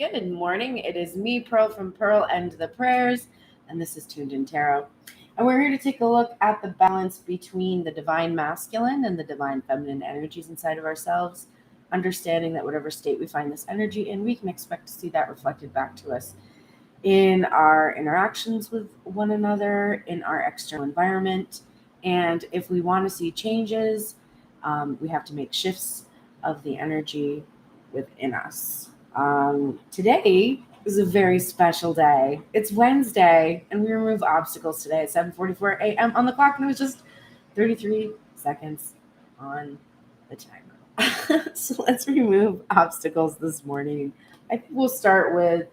Good morning. It is me, Pearl from Pearl and the Prayers, and this is Tuned in Tarot. And we're here to take a look at the balance between the divine masculine and the divine feminine energies inside of ourselves, understanding that whatever state we find this energy in, we can expect to see that reflected back to us in our interactions with one another, in our external environment. And if we want to see changes, we have to make shifts of the energy within us. Today is a very special day. It's Wednesday, and we remove obstacles today at 7:44 a.m. on the clock, and it was just 33 seconds on the timer. So let's remove obstacles this morning. I think we'll start with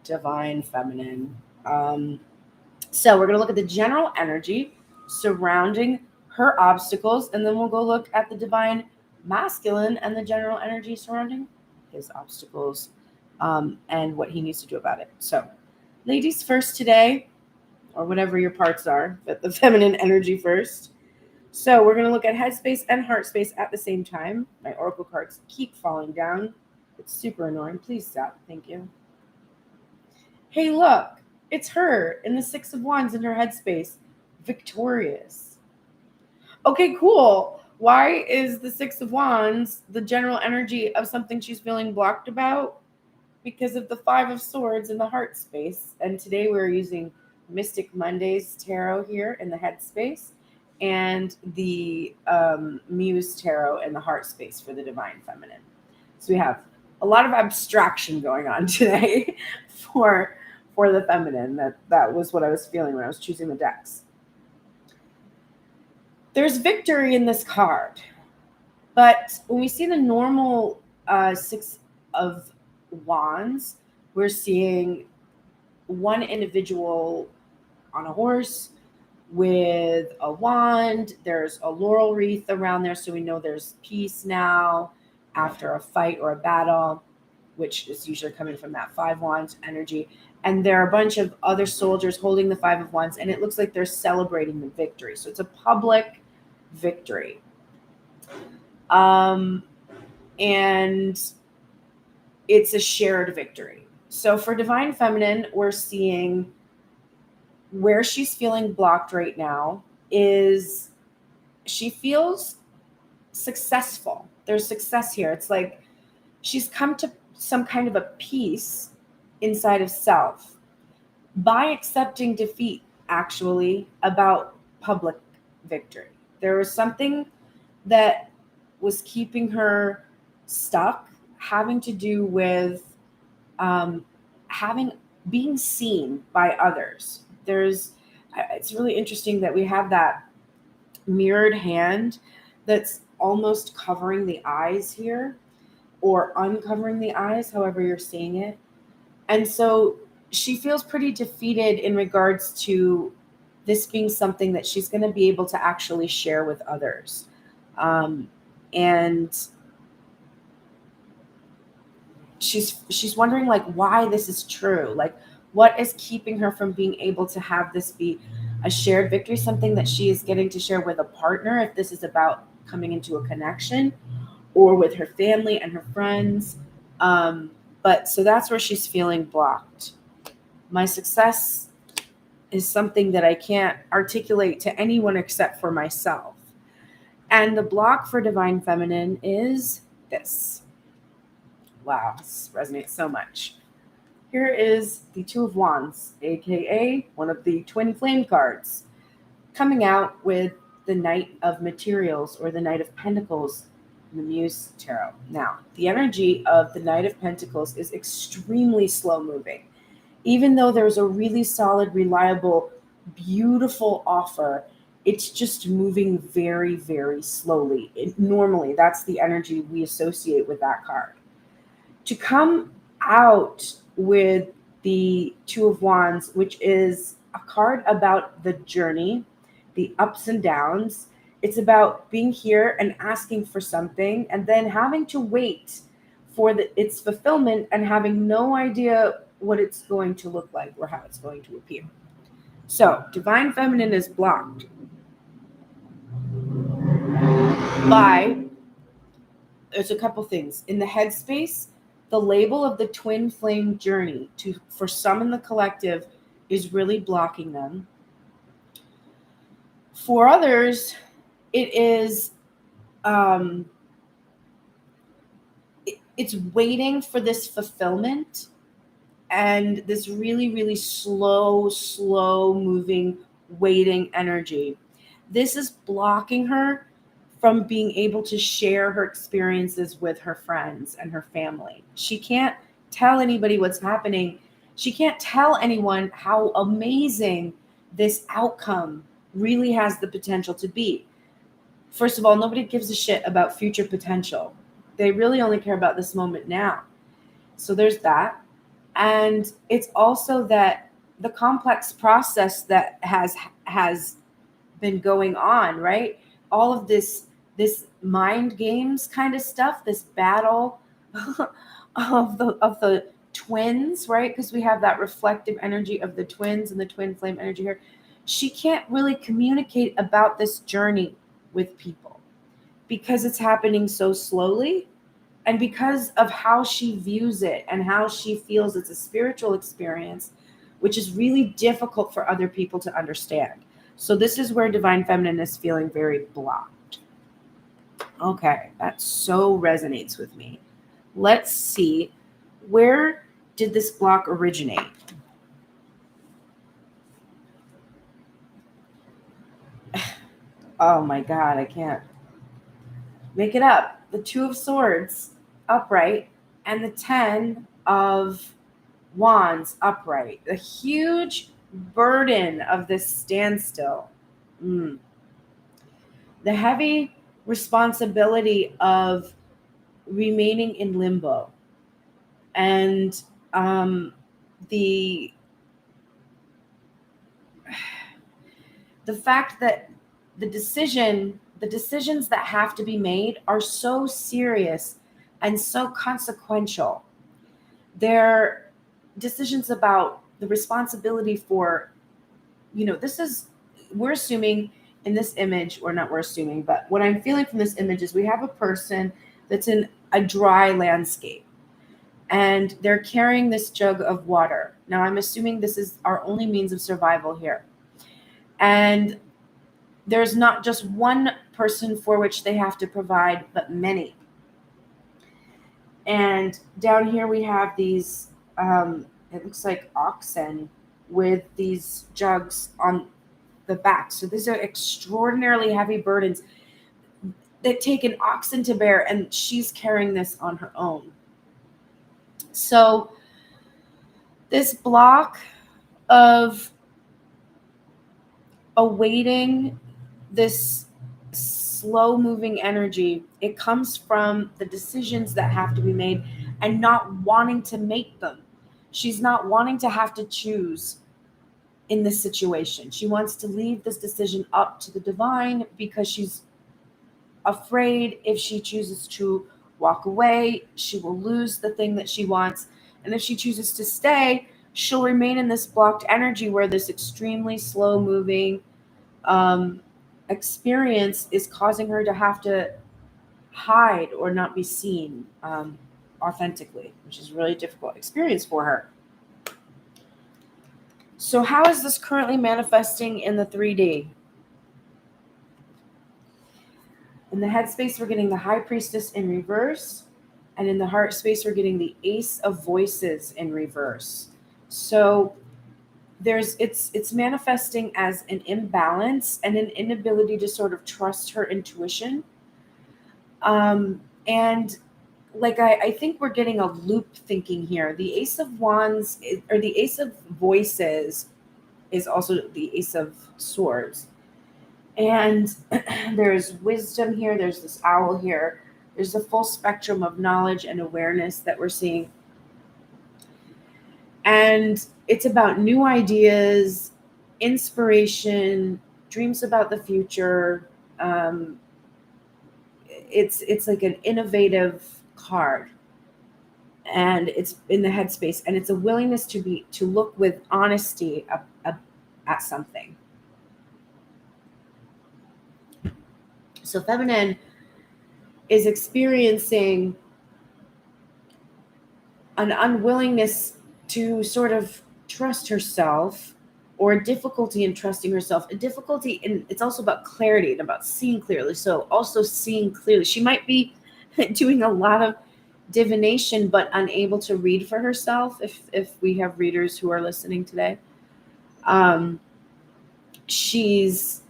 divine feminine. So we're going to look at the general energy surrounding her obstacles, and then we'll go look at the divine masculine and the general energy surrounding his obstacles, and what he needs to do about it. So ladies first today, or whatever your parts are, but the feminine energy first. So we're going to look at headspace and heart space at the same time. My oracle cards keep falling down. It's super annoying. Please stop. Thank you. Hey, look, it's her in the Six of Wands in her headspace, victorious. Okay, cool. Why is the Six of Wands the general energy of something she's feeling blocked about? Because of the Five of Swords in the heart space. And today we're using Mystic Monday's tarot here in the headspace and the Muse tarot in the heart space for the divine feminine. So we have a lot of abstraction going on today for the feminine. That was what I was feeling when I was choosing the decks. There's victory in this card, but when we see the normal Six of Wands, we're seeing one individual on a horse with a wand. There's a laurel wreath around there, so we know there's peace now after a fight or a battle, which is usually coming from that Five Wands energy. And there are a bunch of other soldiers holding the Five of Wands, and it looks like they're celebrating the victory. So it's a public victory. And it's a shared victory. So for divine feminine, we're seeing where she's feeling blocked right now is she feels successful. There's success here. It's like she's come to some kind of a peace inside of self by accepting defeat, actually, about public victory. There was something that was keeping her stuck, having to do with being seen by others. It's really interesting that we have that mirrored hand that's almost covering the eyes here, or uncovering the eyes, however you're seeing it. And so she feels pretty defeated in regards to this being something that she's going to be able to actually share with others. And she's wondering, like, why this is true. Like, what is keeping her from being able to have this be a shared victory, something that she is getting to share with a partner, if this is about coming into a connection, or with her family and her friends. But so that's where she's feeling blocked. My success is something that I can't articulate to anyone except for myself. And the block for divine feminine is this. Wow, this resonates so much. Here is the Two of Wands, aka one of the twin flame cards, coming out with the Knight of Materials, or the Knight of Pentacles, the Muse tarot. Now, the energy of the Knight of Pentacles is extremely slow moving. Even though there's a really solid, reliable, beautiful offer, it's just moving very, very slowly. Normally, that's the energy we associate with that card. To come out with the Two of Wands, which is a card about the journey, the ups and downs. It's about being here and asking for something, and then having to wait for its fulfillment and having no idea what it's going to look like or how it's going to appear. So divine feminine is blocked by, there's a couple things. In the headspace, The label of the twin flame journey for some in the collective is really blocking them. For others, it is it's waiting for this fulfillment and this really, really slow moving, waiting energy. This is blocking her from being able to share her experiences with her friends and her family. She can't tell anybody what's happening. She can't tell anyone how amazing this outcome really has the potential to be. First of all, nobody gives a shit about future potential. They really only care about this moment now. So there's that. And it's also that the complex process that has been going on, right? All of this mind games kind of stuff, this battle of the twins, right? Because we have that reflective energy of the twins and the twin flame energy here. She can't really communicate about this journey with people because it's happening so slowly. And because of how she views it and how she feels it's a spiritual experience, which is really difficult for other people to understand. So this is where Divine Feminine is feeling very blocked. Okay, that so resonates with me. Let's see, where did this block originate? Oh my God, I can't make it up. The Two of Swords upright and the 10 of Wands upright. The huge burden of this standstill. The heavy responsibility of remaining in limbo. And the fact that the decisions that have to be made are so serious and so consequential. They're decisions about the responsibility for, we're assuming in this image, or not we're assuming, but what I'm feeling from this image is we have a person that's in a dry landscape and they're carrying this jug of water. Now I'm assuming this is our only means of survival here. And there's not just one person for which they have to provide, but many. And down here we have these, it looks like oxen with these jugs on the back. So these are extraordinarily heavy burdens that take an oxen to bear, and she's carrying this on her own. So this block of awaiting this slow moving energy, it comes from the decisions that have to be made and not wanting to make them. She's not wanting to have to choose in this situation. She wants to leave this decision up to the divine because she's afraid if she chooses to walk away, she will lose the thing that she wants. And if she chooses to stay, she'll remain in this blocked energy where this extremely slow moving experience is causing her to have to hide or not be seen authentically, which is a really difficult experience for her. So how is this currently manifesting in the 3D? In the headspace, we're getting the High Priestess in reverse. And in the heart space, we're getting the Ace of Voices in reverse. So it's manifesting as an imbalance and an inability to sort of trust her intuition. And like I think we're getting a loop thinking here. The Ace of Wands, or the Ace of Voices, is also the Ace of Swords. And there's wisdom here. There's this owl here. There's the full spectrum of knowledge and awareness that we're seeing. And it's about new ideas, inspiration, dreams about the future. It's like an innovative card. And it's in the headspace. And it's a willingness to look with honesty at something. So feminine is experiencing an unwillingness to sort of trust herself, or a difficulty in trusting herself, a difficulty in, it's also about clarity and about seeing clearly. So also seeing clearly. She might be doing a lot of divination but unable to read for herself, if we have readers who are listening today. She's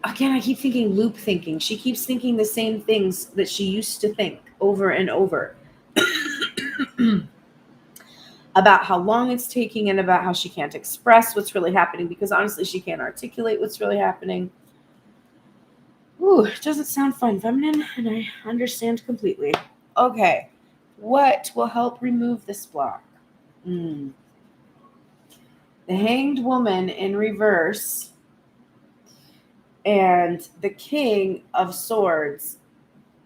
again, I keep thinking loop thinking. She keeps thinking the same things that she used to think over and over about how long it's taking and about how she can't express what's really happening, because honestly, she can't articulate what's really happening. Ooh, it doesn't sound fun, feminine, and I understand completely. Okay, what will help remove this block? The Hanged Woman in reverse and the King of Swords,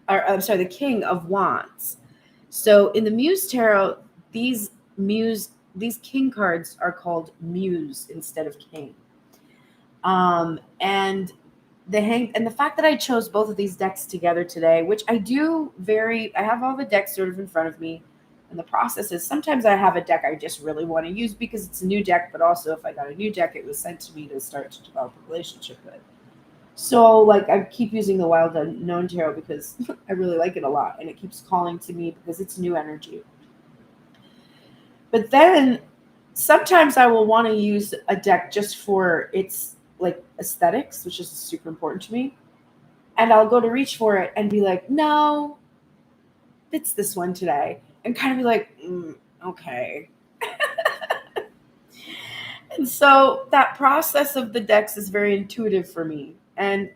or I'm sorry, the King of Wands. So in the Muse Tarot, these King cards are called Muse instead of King. And the fact that I chose both of these decks together today, which I have all the decks sort of in front of me, and the process is sometimes I have a deck I just really want to use because it's a new deck, but also if I got a new deck, it was sent to me to start to develop a relationship with. So like I keep using the Wild Unknown Tarot because I really like it a lot, and it keeps calling to me because it's new energy. But then sometimes I will want to use a deck just for its like aesthetics, which is super important to me. And I'll go to reach for it and be like, no, it's this one today. And kind of be like, okay. And so that process of the decks is very intuitive for me. And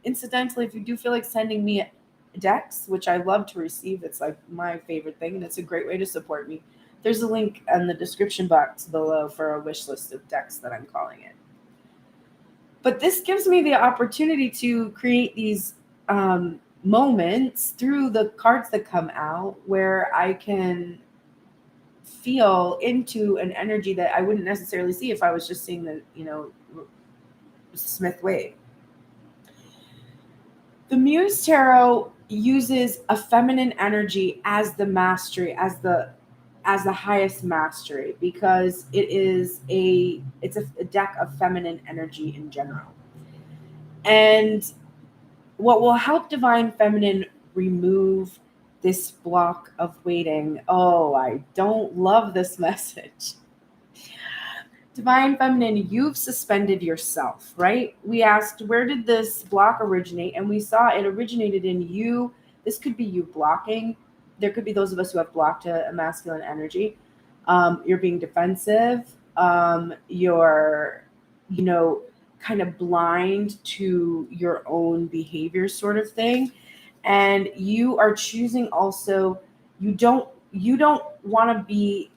incidentally, if you do feel like sending me decks, which I love to receive, it's like my favorite thing, and it's a great way to support me. There's a link in the description box below for a wish list of decks that I'm calling it. But this gives me the opportunity to create these moments through the cards that come out where I can feel into an energy that I wouldn't necessarily see if I was just seeing the, Smith Waite. The Muse Tarot uses a feminine energy as the mastery, as the highest mastery, because it's a deck of feminine energy in general. And what will help Divine Feminine remove this block of waiting? Oh, I don't love this message. Divine Feminine, you've suspended yourself, right? We asked, where did this block originate? And we saw it originated in you. This could be you blocking. There could be those of us who have blocked a masculine energy. You're being defensive. You're, kind of blind to your own behavior sort of thing. And you are choosing also, you don't want to be,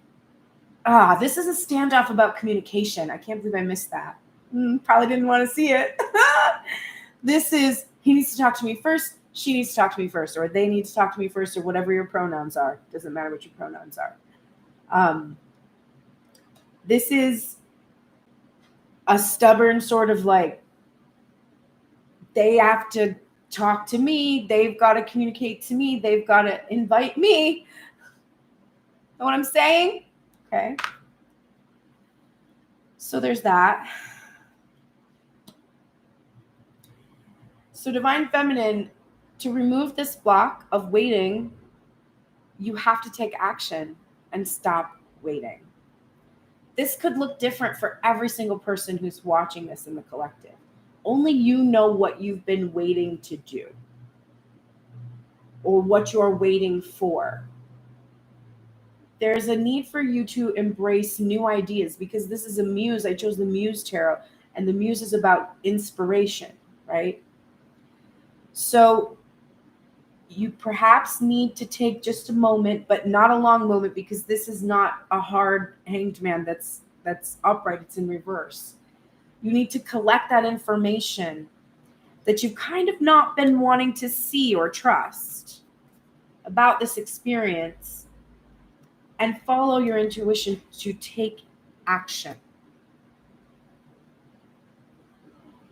this is a standoff about communication. I can't believe I missed that. Probably didn't want to see it. This is, he needs to talk to me first, she needs to talk to me first, or they need to talk to me first, or whatever your pronouns are. Doesn't matter what your pronouns are. This is a stubborn sort of like, they have to talk to me, they've got to communicate to me, they've got to invite me. Know what I'm saying? Okay. So there's that. So Divine Feminine, to remove this block of waiting, you have to take action and stop waiting. This could look different for every single person who's watching this in the collective. Only you know what you've been waiting to do or what you're waiting for. There's a need for you to embrace new ideas, because this is a Muse. I chose the Muse Tarot, and the Muse is about inspiration, right? So you perhaps need to take just a moment, but not a long moment, because this is not a hard hanged man that's upright. It's in reverse. You need to collect that information that you've kind of not been wanting to see or trust about this experience, and follow your intuition to take action.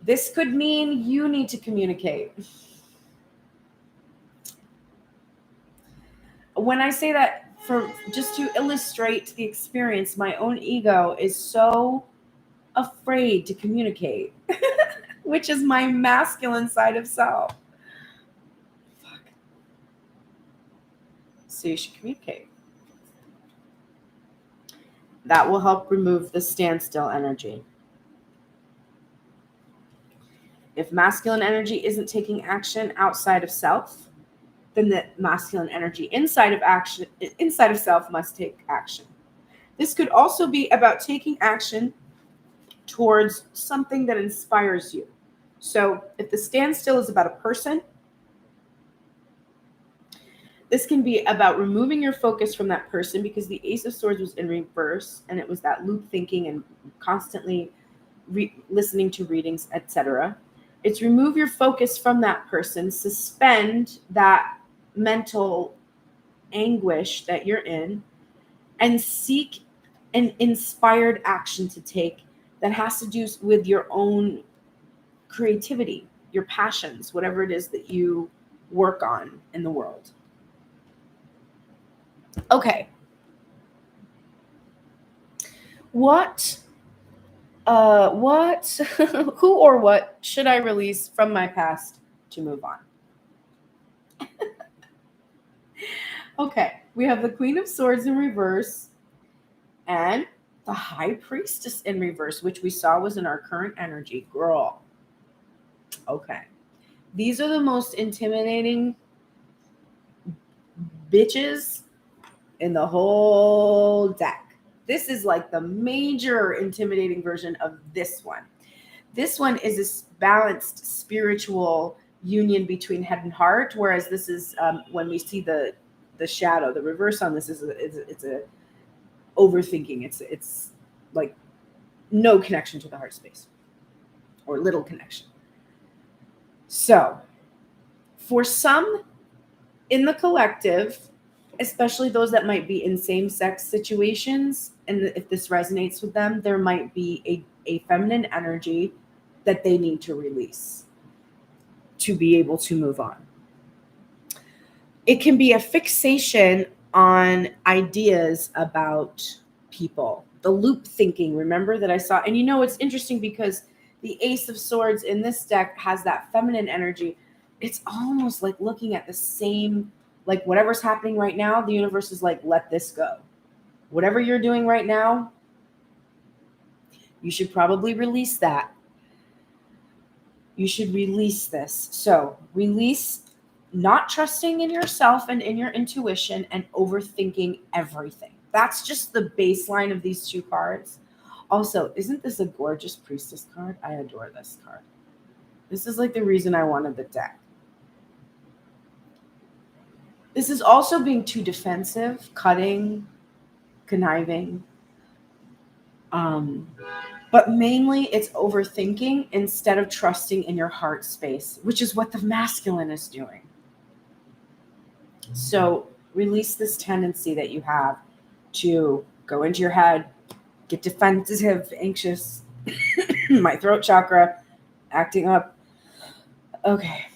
This could mean you need to communicate. When I say that, for just to illustrate the experience, my own ego is so afraid to communicate, which is my masculine side of self. Fuck. So you should communicate. That will help remove the standstill energy. If masculine energy isn't taking action outside of self, then the masculine energy inside of self must take action. This could also be about taking action towards something that inspires you. So if the standstill is about a person, this can be about removing your focus from that person, because the Ace of Swords was in reverse, and it was that loop thinking and constantly listening to readings, etc. It's remove your focus from that person, suspend that mental anguish that you're in, and seek an inspired action to take that has to do with your own creativity, your passions, whatever it is that you work on in the world. Okay. What, who or what should I release from my past to move on? Okay, we have the Queen of Swords in reverse and the High Priestess in reverse, which we saw was in our current energy. Girl. Okay. These are the most intimidating bitches in the whole deck. This is like the major intimidating version of this one. This one is a balanced spiritual union between head and heart, whereas this is when we see the shadow. The reverse on this is it's a overthinking. It's like no connection to the heart space, or little connection. So for some in the collective, especially those that might be in same-sex situations, and if this resonates with them, there might be a feminine energy that they need to release to be able to move on. It can be a fixation on ideas about people. The loop thinking, remember that I saw? And you know, it's interesting because the Ace of Swords in this deck has that feminine energy. It's almost like looking at the same, like whatever's happening right now, the universe is like, let this go. Whatever you're doing right now, you should probably release that. You should release this. So release not trusting in yourself and in your intuition and overthinking everything. That's just the baseline of these two cards. Also, isn't this a gorgeous Priestess card? I adore this card. This is like the reason I wanted the deck. This is also being too defensive, cutting, conniving. But mainly it's overthinking instead of trusting in your heart space, which is what the masculine is doing. So release this tendency that you have to go into your head, get defensive, anxious, my throat chakra acting up. Okay.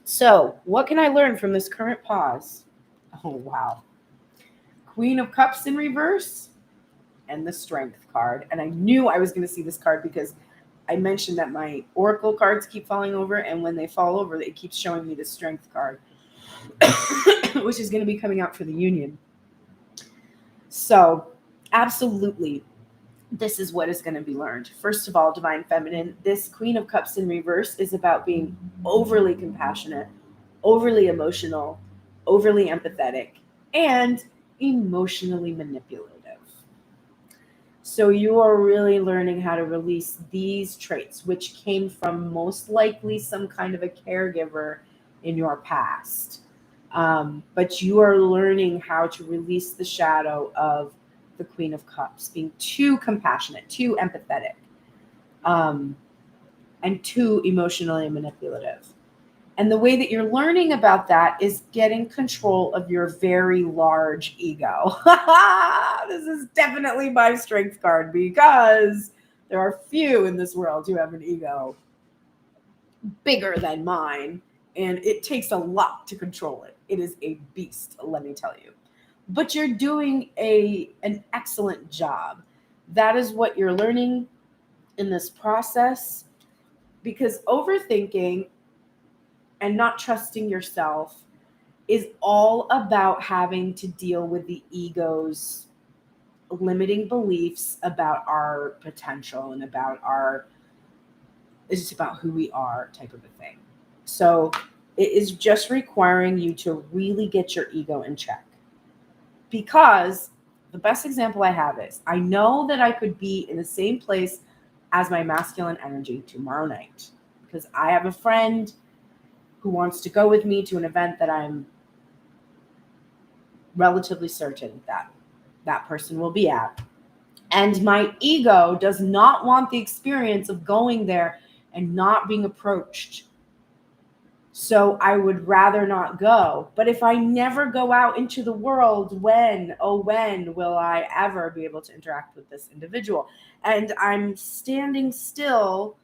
So what can I learn from this current pause? Oh, wow. Queen of Cups in reverse and the Strength card. And I knew I was going to see this card because I mentioned that my Oracle cards keep falling over, and when they fall over, it keeps showing me the Strength card, which is going to be coming out for the Union. So absolutely, this is what is going to be learned. First of all, Divine Feminine, this Queen of Cups in reverse is about being overly compassionate, overly emotional, overly empathetic, and emotionally manipulative. So you are really learning how to release these traits, which came from most likely some kind of a caregiver in your past. But you are learning how to release the shadow of the Queen of Cups, being too compassionate, too empathetic, and too emotionally manipulative. And the way that you're learning about that is getting control of your very large ego. This is definitely my Strength card, because there are few in this world who have an ego bigger than mine And it takes a lot to control it. It is a beast, let me tell you. But you're doing an excellent job. That is what you're learning in this process, because overthinking and not trusting yourself is all about having to deal with the ego's limiting beliefs about our potential and it's just about who we are type of a thing. So it is just requiring you to really get your ego in check. Because the best example I have is, I know that I could be in the same place as my masculine energy tomorrow night, because I have a friend who wants to go with me to an event that I'm relatively certain that person will be at. And my ego does not want the experience of going there and not being approached. So I would rather not go. But if I never go out into the world, when will I ever be able to interact with this individual? And I'm standing still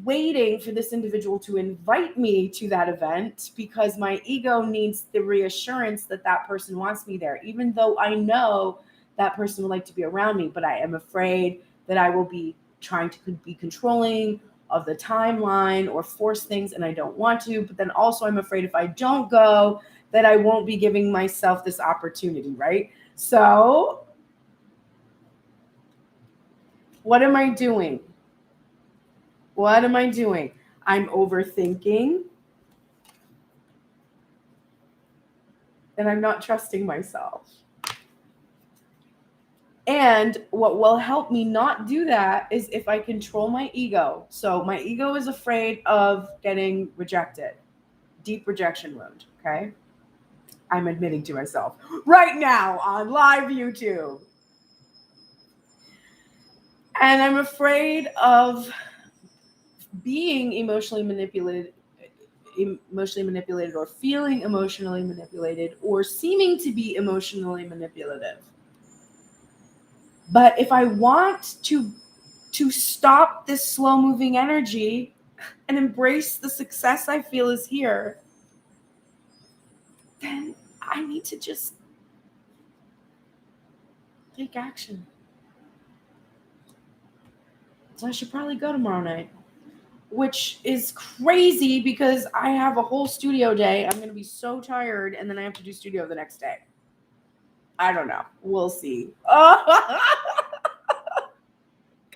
waiting for this individual to invite me to that event, because my ego needs the reassurance that that person wants me there, even though I know that person would like to be around me. But I am afraid that I will be trying to be controlling of the timeline or force things, and I don't want to. But then also I'm afraid if I don't go, that I won't be giving myself this opportunity, right? So what am I doing? What am I doing? I'm overthinking, and I'm not trusting myself. And what will help me not do that is if I control my ego. So my ego is afraid of getting rejected. Deep rejection wound, okay? I'm admitting to myself right now on live YouTube. And I'm afraid of being emotionally manipulated or feeling emotionally manipulated or seeming to be emotionally manipulative. But if I want to stop this slow moving energy and embrace the success I feel is here, then I need to just take action. So I should probably go tomorrow night, which is crazy because I have a whole studio day. I'm going to be so tired, and then I have to do studio the next day. I don't know. We'll see. Oh,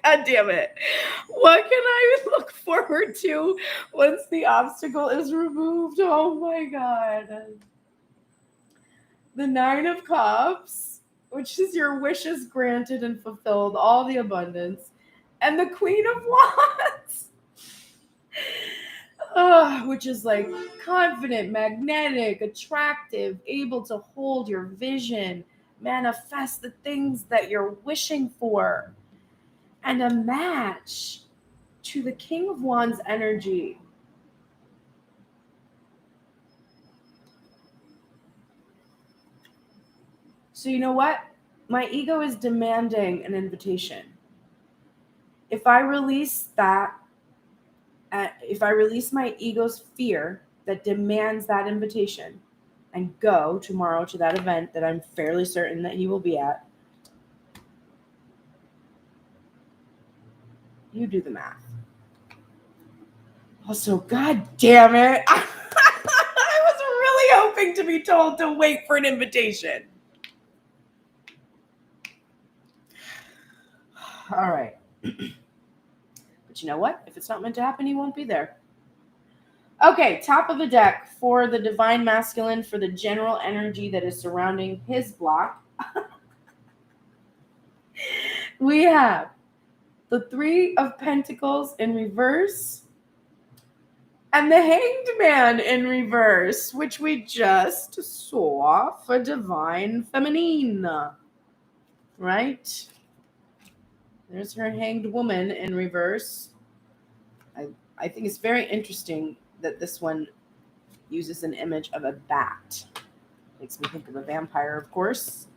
God damn it. What can I look forward to once the obstacle is removed? Oh my God. The 9 of Cups, which is your wishes granted and fulfilled, all the abundance. And the Queen of Wands, which is like confident, magnetic, attractive, able to hold your vision, manifest the things that you're wishing for. And a match to the King of Wands energy. So you know what? My ego is demanding an invitation. If I release that, if I release my ego's fear that demands that invitation and go tomorrow to that event that I'm fairly certain that he will be at, you do the math. Also, God damn it. I was really hoping to be told to wait for an invitation. All right. But you know what? If it's not meant to happen, he won't be there. Okay, top of the deck for the Divine Masculine, for the general energy that is surrounding his block. We have the 3 of Pentacles in reverse and the Hanged Man in reverse, which we just saw for Divine Feminine. Right? There's her Hanged Woman in reverse. I think it's very interesting that this one uses an image of a bat. Makes me think of a vampire, of course,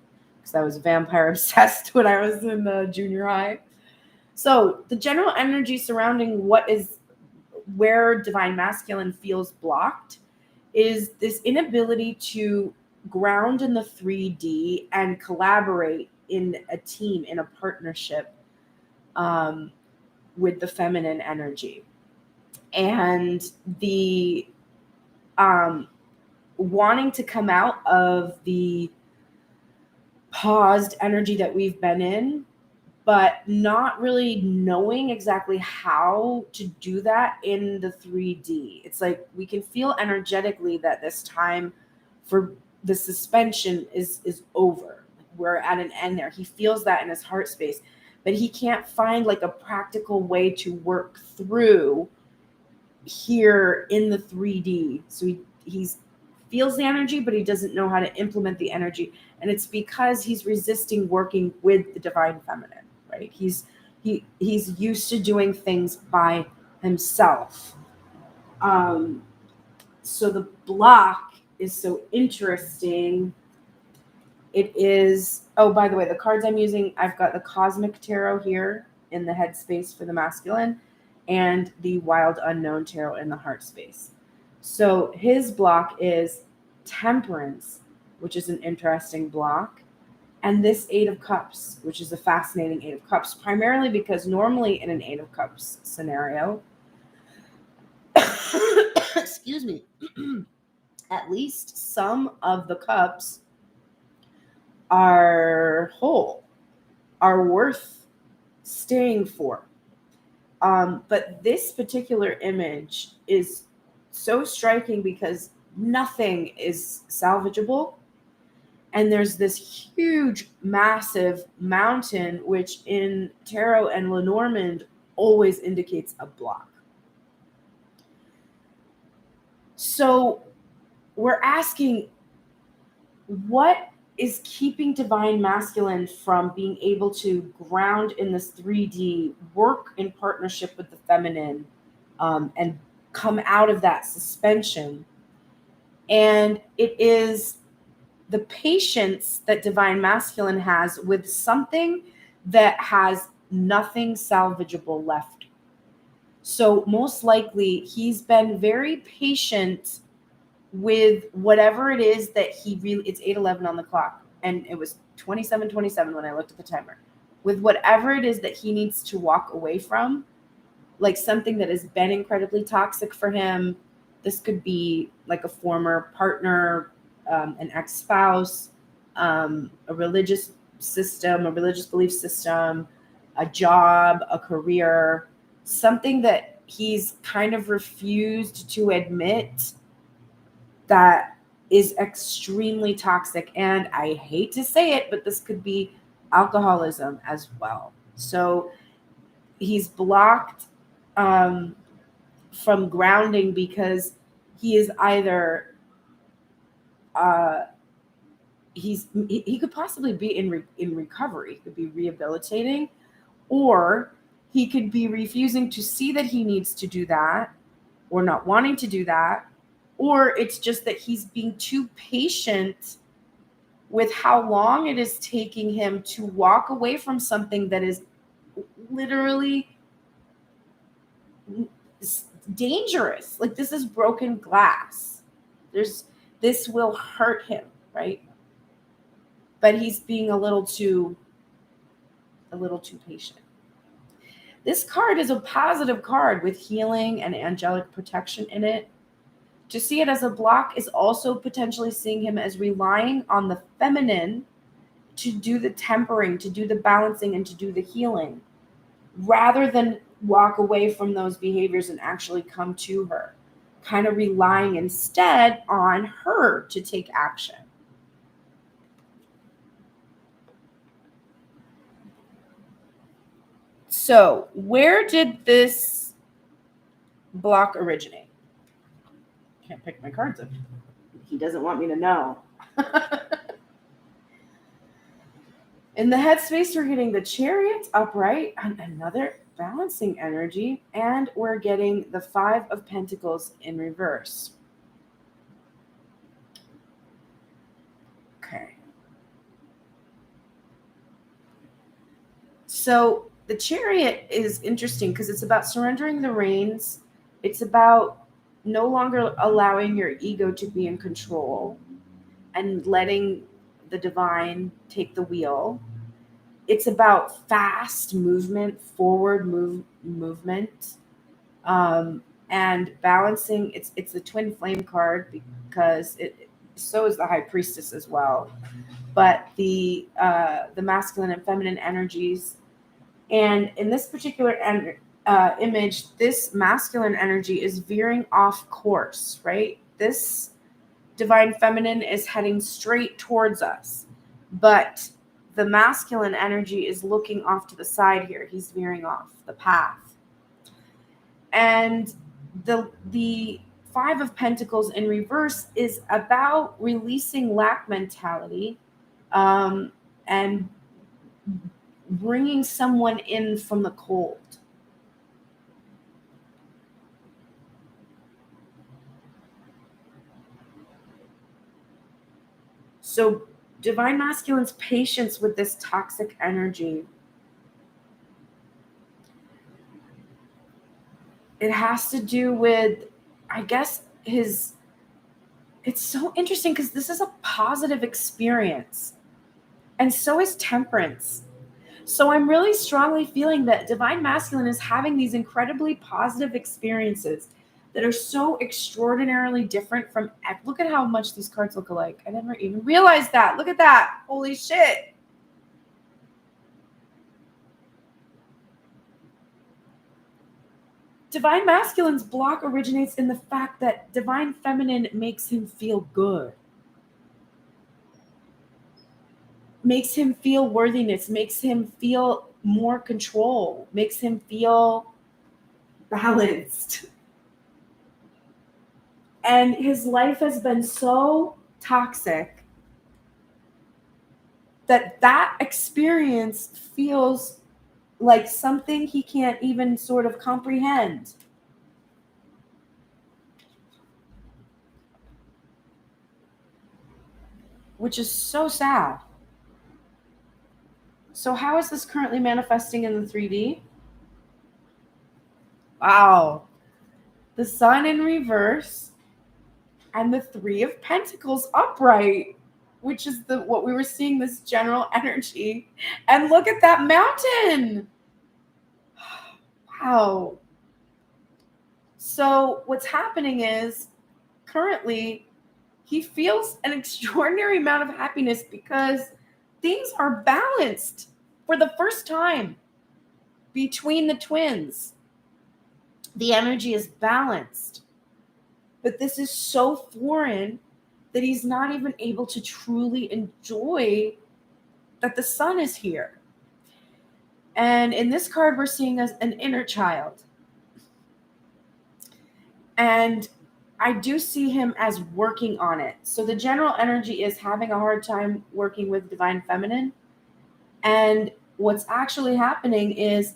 because I was vampire obsessed when I was in junior high. So the general energy surrounding where Divine Masculine feels blocked is this inability to ground in the 3D and collaborate in a team, in a partnership with the feminine energy. And the wanting to come out of the paused energy that we've been in, but not really knowing exactly how to do that in the 3D. It's like we can feel energetically that this time for the suspension is over. We're at an end there. He feels that in his heart space, but he can't find like a practical way to work through here in the 3D. So he's feels the energy, but he doesn't know how to implement the energy. And it's because he's resisting working with the divine feminine, right? He's used to doing things by himself. So the block is so interesting. It is, oh, by the way, the cards I'm using, I've got the Cosmic Tarot here in the headspace for the masculine and the Wild Unknown Tarot in the heart space. So his block is Temperance, which is an interesting block, and this Eight of Cups, which is a fascinating Eight of Cups, primarily because normally in an Eight of Cups scenario, excuse me, at least some of the cups are whole, are worth staying for. But this particular image is so striking because nothing is salvageable. And there's this huge, massive mountain, which in Tarot and Lenormand always indicates a block. So we're asking, what is keeping divine masculine from being able to ground in this 3D, work in partnership with the feminine, and come out of that suspension? And it is the patience that divine masculine has with something that has nothing salvageable left. So most likely he's been very patient with whatever it is that he really, it's 8:11 on the clock, and it was 27:27 when I looked at the timer, with whatever it is that he needs to walk away from, like something that has been incredibly toxic for him. This could be like a former partner, an ex-spouse, a religious system, a religious belief system, a job, a career, something that he's kind of refused to admit that is extremely toxic. And I hate to say it, but this could be alcoholism as well. So he's blocked from grounding because he is either he could possibly be in recovery, he could be rehabilitating, or he could be refusing to see that he needs to do that, or not wanting to do that, or it's just that he's being too patient with how long it is taking him to walk away from something that is literally dangerous. Like, this is broken glass. This will hurt him, right? But he's being a little too patient. This card is a positive card with healing and angelic protection in it. To see it as a block is also potentially seeing him as relying on the feminine to do the tempering, to do the balancing, and to do the healing, rather than walk away from those behaviors and actually come to her, kind of relying instead on her to take action. So, where did this block originate? Can't pick my cards up. He doesn't want me to know. In the headspace, we're getting the Chariot upright and another balancing energy, and we're getting the Five of Pentacles in reverse. Okay. So the Chariot is interesting because it's about surrendering the reins. It's about no longer allowing your ego to be in control and letting the divine take the wheel. It's about fast movement, forward movement, and balancing. It's the twin flame card because so is the high priestess as well. But the masculine and feminine energies, and in this particular image, this masculine energy is veering off course, right? This divine feminine is heading straight towards us, but the masculine energy is looking off to the side here. He's veering off the path. And the Five of Pentacles in reverse is about releasing lack mentality, and bringing someone in from the cold. So divine masculine's patience with this toxic energy, it has to do with, I guess, it's so interesting because this is a positive experience, and so is temperance. So I'm really strongly feeling that divine masculine is having these incredibly positive experiences that are so extraordinarily different from, look at how much these cards look alike. I never even realized that. Look at that. Holy shit. Divine masculine's block originates in the fact that divine feminine makes him feel good, makes him feel worthiness, makes him feel more control, makes him feel balanced. And his life has been so toxic that experience feels like something he can't even sort of comprehend. Which is so sad. So how is this currently manifesting in the 3D? Wow. The Sun in reverse and the Three of Pentacles upright, which is what we were seeing, this general energy. And look at that mountain. Wow. So what's happening is currently he feels an extraordinary amount of happiness because things are balanced for the first time between the twins. The energy is balanced. But this is so foreign that he's not even able to truly enjoy that the sun is here. And in this card, we're seeing as an inner child. And I do see him as working on it. So the general energy is having a hard time working with divine feminine. And what's actually happening is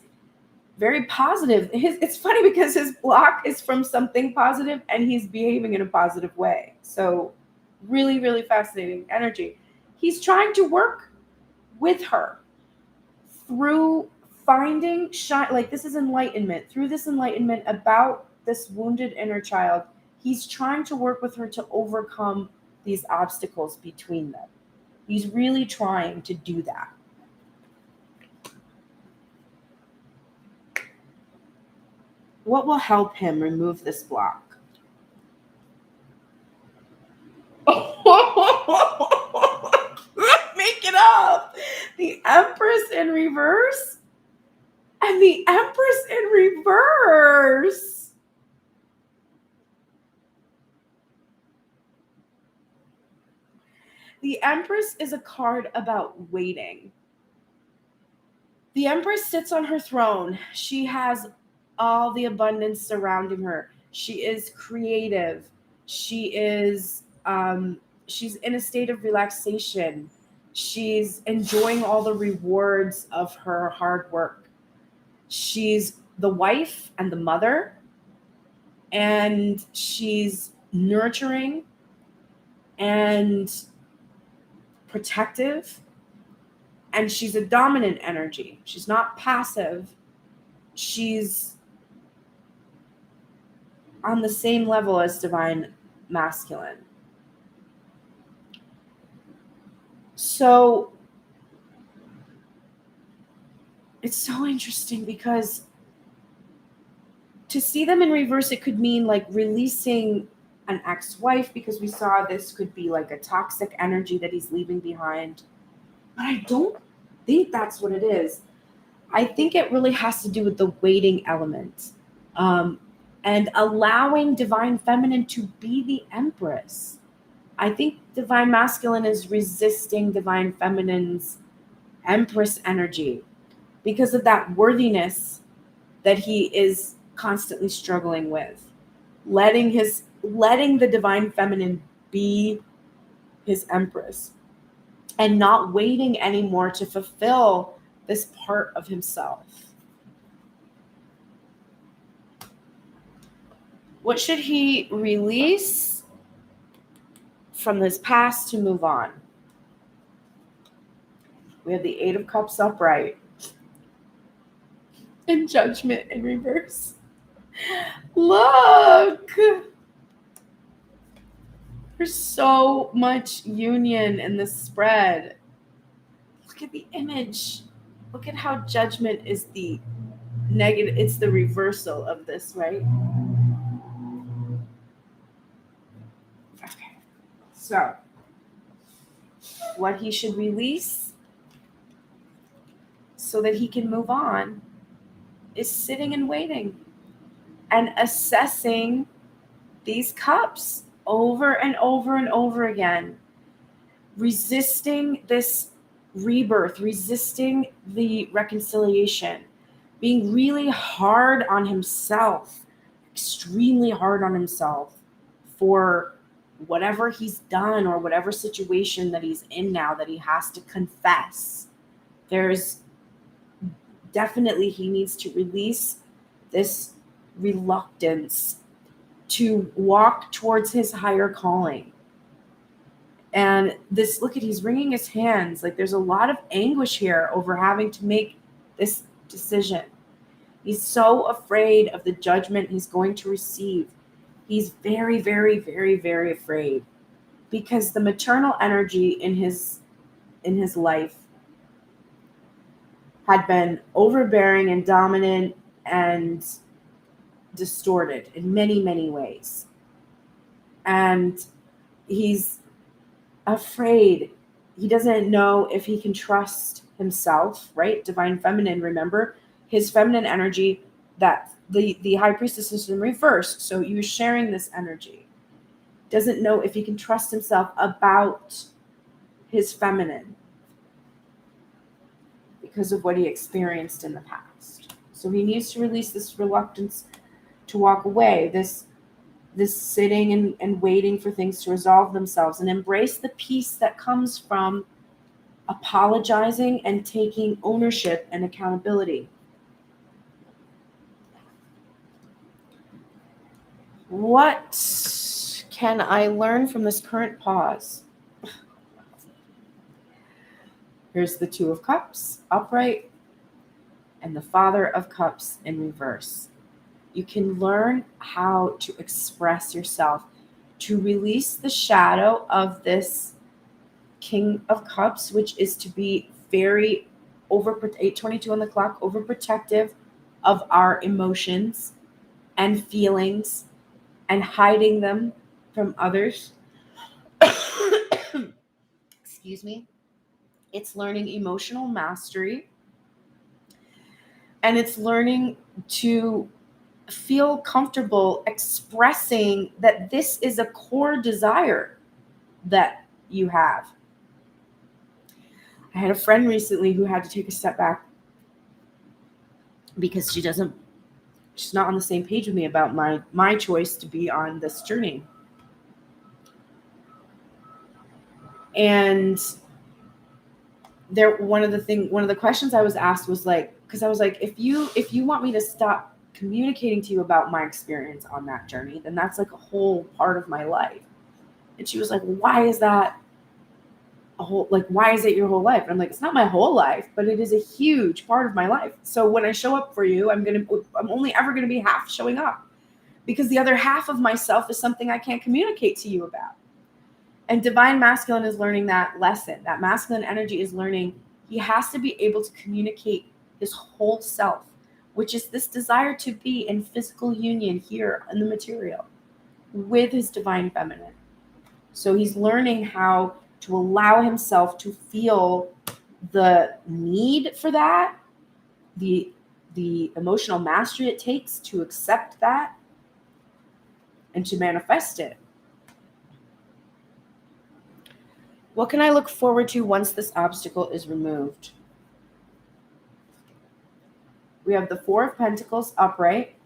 very positive. It's funny because his block is from something positive and he's behaving in a positive way. So really, really fascinating energy. He's trying to work with her through finding shine. Like, this is enlightenment. Through this enlightenment about this wounded inner child, he's trying to work with her to overcome these obstacles between them. He's really trying to do that. What will help him remove this block? Make it up. The Empress in reverse and the Empress in reverse. The Empress is a card about waiting. The Empress sits on her throne. She has all the abundance surrounding her. She is creative. She is she's in a state of relaxation. She's enjoying all the rewards of her hard work. She's the wife and the mother, and she's nurturing and protective, and she's a dominant energy. She's not passive. She's on the same level as divine masculine. So it's so interesting because to see them in reverse, it could mean like releasing an ex-wife, because we saw this could be like a toxic energy that he's leaving behind. But I don't think that's what it is. I think it really has to do with the waiting element, and allowing divine feminine to be the empress. I think divine masculine is resisting divine feminine's empress energy because of that worthiness that he is constantly struggling with, letting the divine feminine be his empress and not waiting anymore to fulfill this part of himself. What should he release from his past to move on? We have the Eight of Cups upright and Judgment in reverse. Look! There's so much union in this spread. Look at the image. Look at how Judgment is the negative. It's the reversal of this, right? Okay. So, what he should release so that he can move on is sitting and waiting and assessing these cups over and over and over again, resisting this rebirth, resisting the reconciliation, being really hard on himself, extremely hard on himself for whatever he's done or whatever situation that he's in now that he has to confess. There's definitely, he needs to release this reluctance to walk towards his higher calling. And this, look at, he's wringing his hands. Like there's a lot of anguish here over having to make this decision. He's so afraid of the judgment he's going to receive. He's very, very, very, very afraid because the maternal energy in his life had been overbearing and dominant and distorted in many, many ways. And he's afraid. He doesn't know if he can trust himself, right? Divine feminine, remember? His feminine energy, that the high priestess is in reverse. So you're sharing this energy. Doesn't know if he can trust himself about his feminine because of what he experienced in the past. So he needs to release this reluctance to walk away, this sitting and waiting for things to resolve themselves, and embrace the peace that comes from apologizing and taking ownership and accountability. What can I learn from this current pause? Here's the Two of Cups upright and the Father of Cups in reverse. You can learn how to express yourself, to release the shadow of this King of Cups, which is to be very 8:22 on the clock, overprotective of our emotions and feelings and hiding them from others. Excuse me. It's learning emotional mastery, and it's learning to feel comfortable expressing that this is a core desire that you have. I had a friend recently who had to take a step back because she's not on the same page with me about my choice to be on this journey. And one of the questions I was asked was like, because I was like, if you want me to stop communicating to you about my experience on that journey, then that's like a whole part of my life. And she was like, why is that why is it your whole life? And I'm like, it's not my whole life, but it is a huge part of my life. So when I show up for you, I'm only ever going to be half showing up, because the other half of myself is something I can't communicate to you about. And divine masculine is learning that lesson. That masculine energy is learning he has to be able to communicate his whole self, which is this desire to be in physical union here in the material with his divine feminine. So he's learning how to allow himself to feel the need for that, the emotional mastery it takes to accept that and to manifest it. What can I look forward to once this obstacle is removed? We have the Four of Pentacles upright.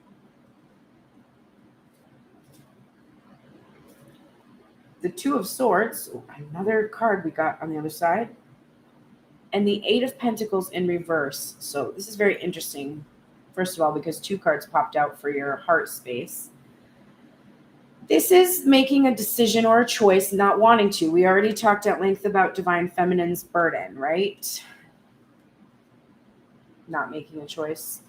The Two of Swords, another card we got on the other side. And the Eight of Pentacles in reverse. So this is very interesting, first of all, because two cards popped out for your heart space. This is making a decision or a choice, not wanting to. We already talked at length about divine feminine's burden, right? Not making a choice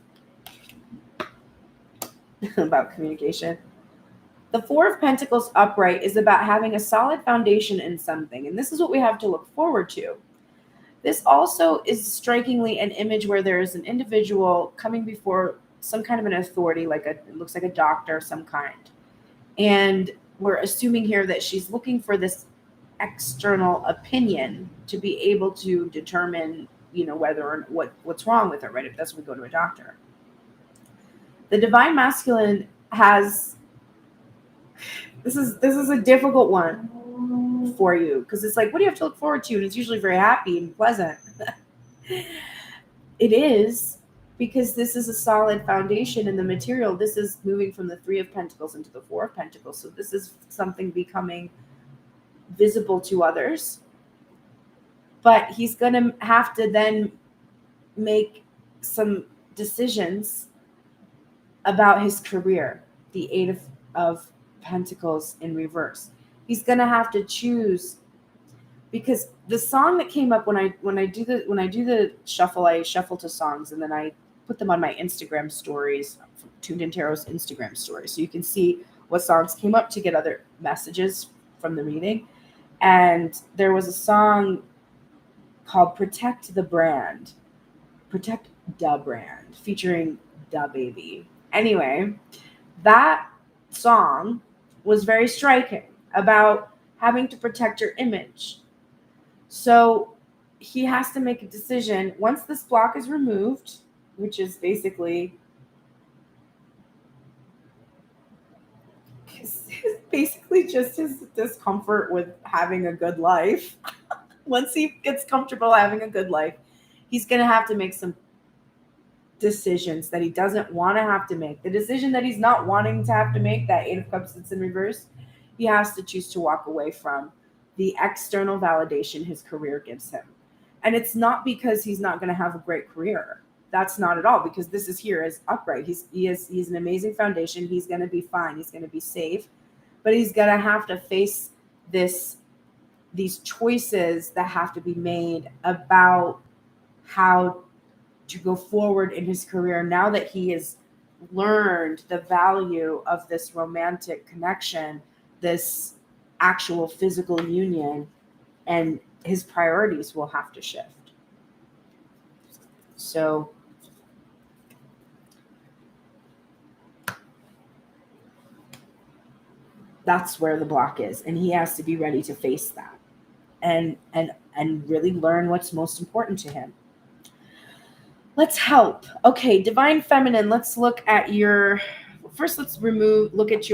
about communication. The Four of Pentacles upright is about having a solid foundation in something. And this is what we have to look forward to. This also is strikingly an image where there is an individual coming before some kind of an authority, it looks like a doctor of some kind. And we're assuming here that she's looking for this external opinion to be able to determine, whether or what's wrong with her, right? If that's when we go to a doctor. The divine masculine has, this is a difficult one for you, because it's like, what do you have to look forward to? And it's usually very happy and pleasant. It is, because this is a solid foundation in the material. This is moving from the Three of Pentacles into the Four of Pentacles. So this is something becoming visible to others. But he's going to have to then make some decisions about his career. The Eight of Pentacles in reverse. He's going to have to choose, because the song that came up when I do the shuffle, I shuffle to songs and then I put them on my Instagram stories, Tuned in Tarot's Instagram stories, so you can see what songs came up to get other messages from the reading. And there was a song called Protect the Brand, featuring Da Baby. Anyway, that song was very striking about having to protect your image. So he has to make a decision once this block is removed, which is basically just his discomfort with having a good life. Once he gets comfortable having a good life, he's going to have to make some decisions that he doesn't want to have to make. The decision that he's not wanting to have to make, that Eight of Cups that's in reverse, he has to choose to walk away from the external validation his career gives him. And it's not because he's not going to have a great career. That's not at all, because this is here as upright. He's an amazing foundation. He's going to be fine. He's going to be safe. But he's going to have to face these choices that have to be made about how to go forward in his career now that he has learned the value of this romantic connection, this actual physical union, and his priorities will have to shift. So that's where the block is, and he has to be ready to face that and really learn what's most important to him. Let's help. Okay, divine feminine, let's look at look at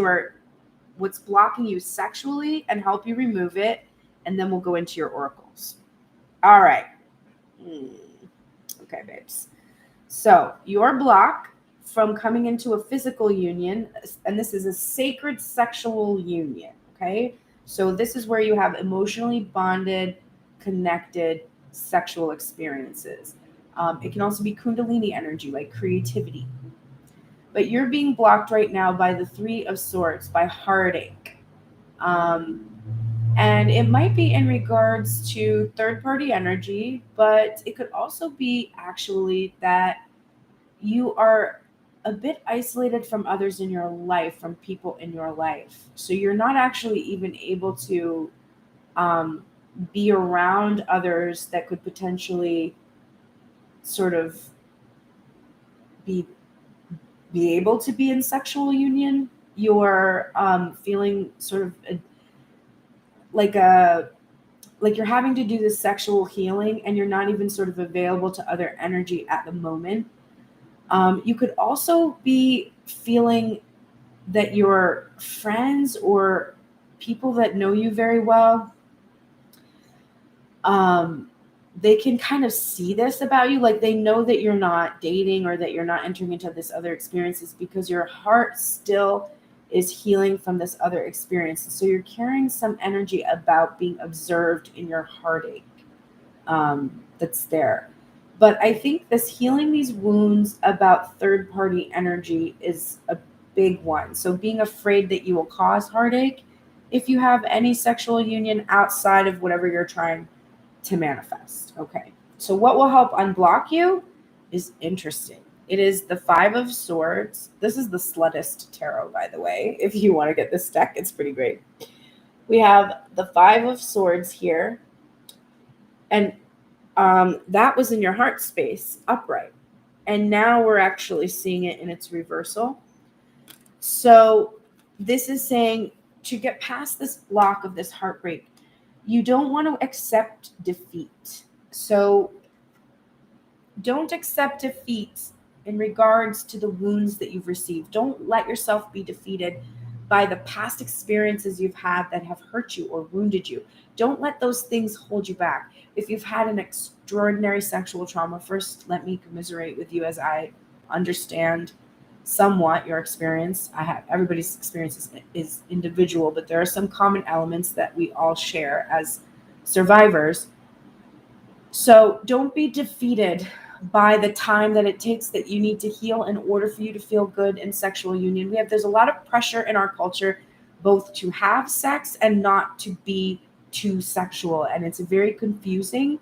what's blocking you sexually and help you remove it, and then we'll go into your oracles. All right. Okay, babes. So your block from coming into a physical union, and this is a sacred sexual union, okay? So this is where you have emotionally bonded, connected sexual experiences. It can also be Kundalini energy, like creativity. But you're being blocked right now by the Three of Swords, by heartache. And it might be in regards to third-party energy, but it could also be actually that you are a bit isolated from others in your life, from people in your life. So you're not actually even able to be around others that could potentially sort of be able to be in sexual union. You're feeling sort of like you're having to do this sexual healing, and you're not even sort of available to other energy at the moment. You could also be feeling that your friends or people that know you very well, they can kind of see this about you. Like they know that you're not dating or that you're not entering into this other experiences because your heart still is healing from this other experience. So you're carrying some energy about being observed in your heartache that's there. But I think this healing these wounds about third-party energy is a big one. So being afraid that you will cause heartache if you have any sexual union outside of whatever you're trying to manifest. Okay. So what will help unblock you is interesting. It is the Five of Swords. This is the sluttest tarot, by the way. If you want to get this deck, it's pretty great. We have the Five of Swords here. And that was in your heart space, upright. And now we're actually seeing it in its reversal. So this is saying to get past this block of this heartbreak, you don't want to accept defeat. So don't accept defeat in regards to the wounds that you've received. Don't let yourself be defeated by the past experiences you've had that have hurt you or wounded you. Don't let those things hold you back. If you've had an extraordinary sexual trauma, first, let me commiserate with you as I understand somewhat your experience. Everybody's experience is individual, but there are some common elements that we all share as survivors. So don't be defeated by the time that it takes that you need to heal in order for you to feel good in sexual union. There's a lot of pressure in our culture, both to have sex and not to be too sexual. And it's very confusing.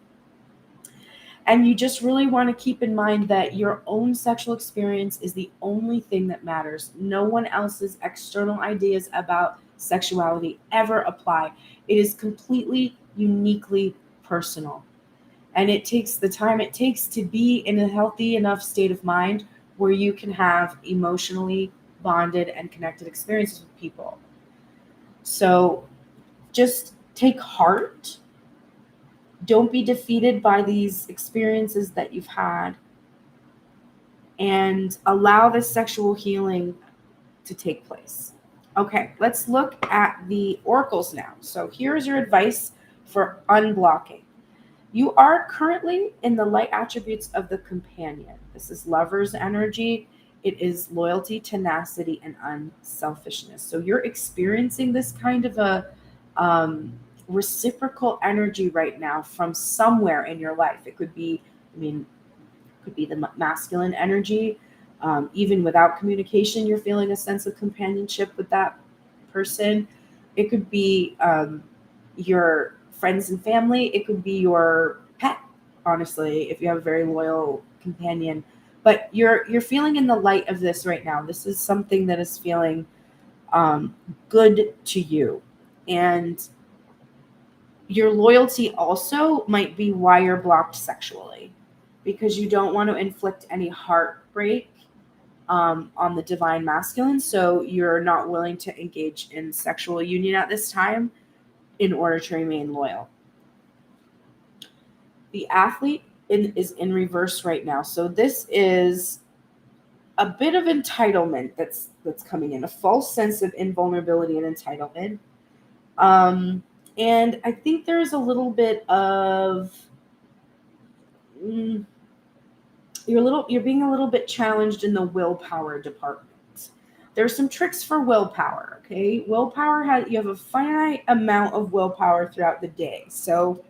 And you just really want to keep in mind that your own sexual experience is the only thing that matters. No one else's external ideas about sexuality ever apply. It is completely, uniquely personal. And it takes the time it takes to be in a healthy enough state of mind where you can have emotionally bonded and connected experiences with people. So just take heart. Don't be defeated by these experiences that you've had, and allow the sexual healing to take place. Okay, let's look at the oracles now. So here's your advice for unblocking. You are currently in the light attributes of the companion. This is lover's energy. It is loyalty, tenacity, and unselfishness. So you're experiencing this kind of a reciprocal energy right now from somewhere in your life. It could be, could be the masculine energy. Even without communication, you're feeling a sense of companionship with that person. It could be your friends and family. It could be your pet, honestly, if you have a very loyal companion. But you're feeling in the light of this right now. This is something that is feeling good to you. And your loyalty also might be why you're blocked sexually, because you don't want to inflict any heartbreak on the divine masculine. So you're not willing to engage in sexual union at this time in order to remain loyal. The athlete is in reverse right now. So this is a bit of entitlement that's coming in, a false sense of invulnerability and entitlement. And I think there's a little bit of you're being a little bit challenged in the willpower department. There's some tricks for willpower. Okay, willpower you have a finite amount of willpower throughout the day. So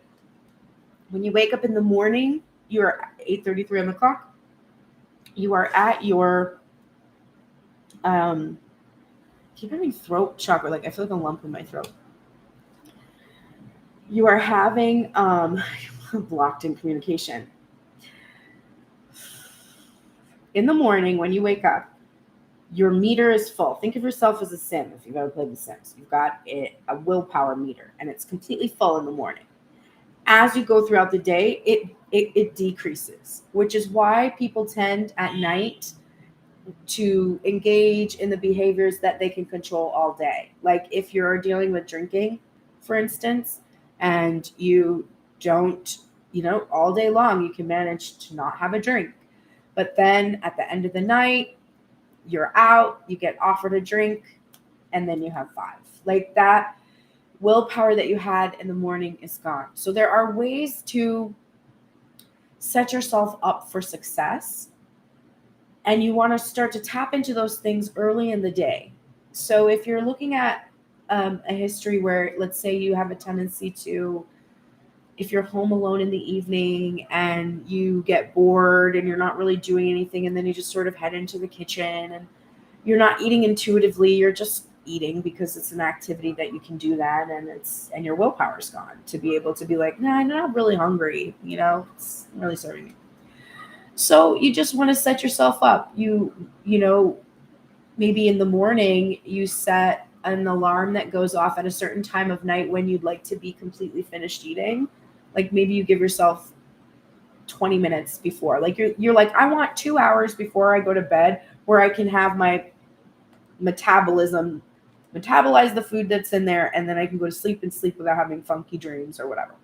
when you wake up in the morning, you're at 8:33 on the clock. You are at your I keep having throat chakra. Like I feel like a lump in my throat. You are having blocked in communication. In the morning when you wake up, Your meter is full. Think of yourself as a sim. If you've ever played The Sims, you've got a willpower meter, and it's completely full in the morning. As you go throughout the day, it decreases, which is why people tend at night to engage in the behaviors that they can control all day. Like if you're dealing with drinking, for instance, and you don't, all day long, you can manage to not have a drink. But then at the end of the night, you're out, you get offered a drink, and then you have 5. Like that willpower that you had in the morning is gone. So there are ways to set yourself up for success. And you want to start to tap into those things early in the day. So if you're looking at a history where, let's say you have a tendency to, if you're home alone in the evening and you get bored and you're not really doing anything, and then you just sort of head into the kitchen and you're not eating intuitively, you're just eating because it's an activity that you can do that, and your willpower's gone to be able to be like, nah, I'm not really hungry, it's not really serving me. So you just want to set yourself up. You maybe in the morning you set an alarm that goes off at a certain time of night when you'd like to be completely finished eating. Like maybe you give yourself 20 minutes before. Like you're like, I want 2 hours before I go to bed where I can have my metabolize the food that's in there, and then I can go to sleep and sleep without having funky dreams or whatever.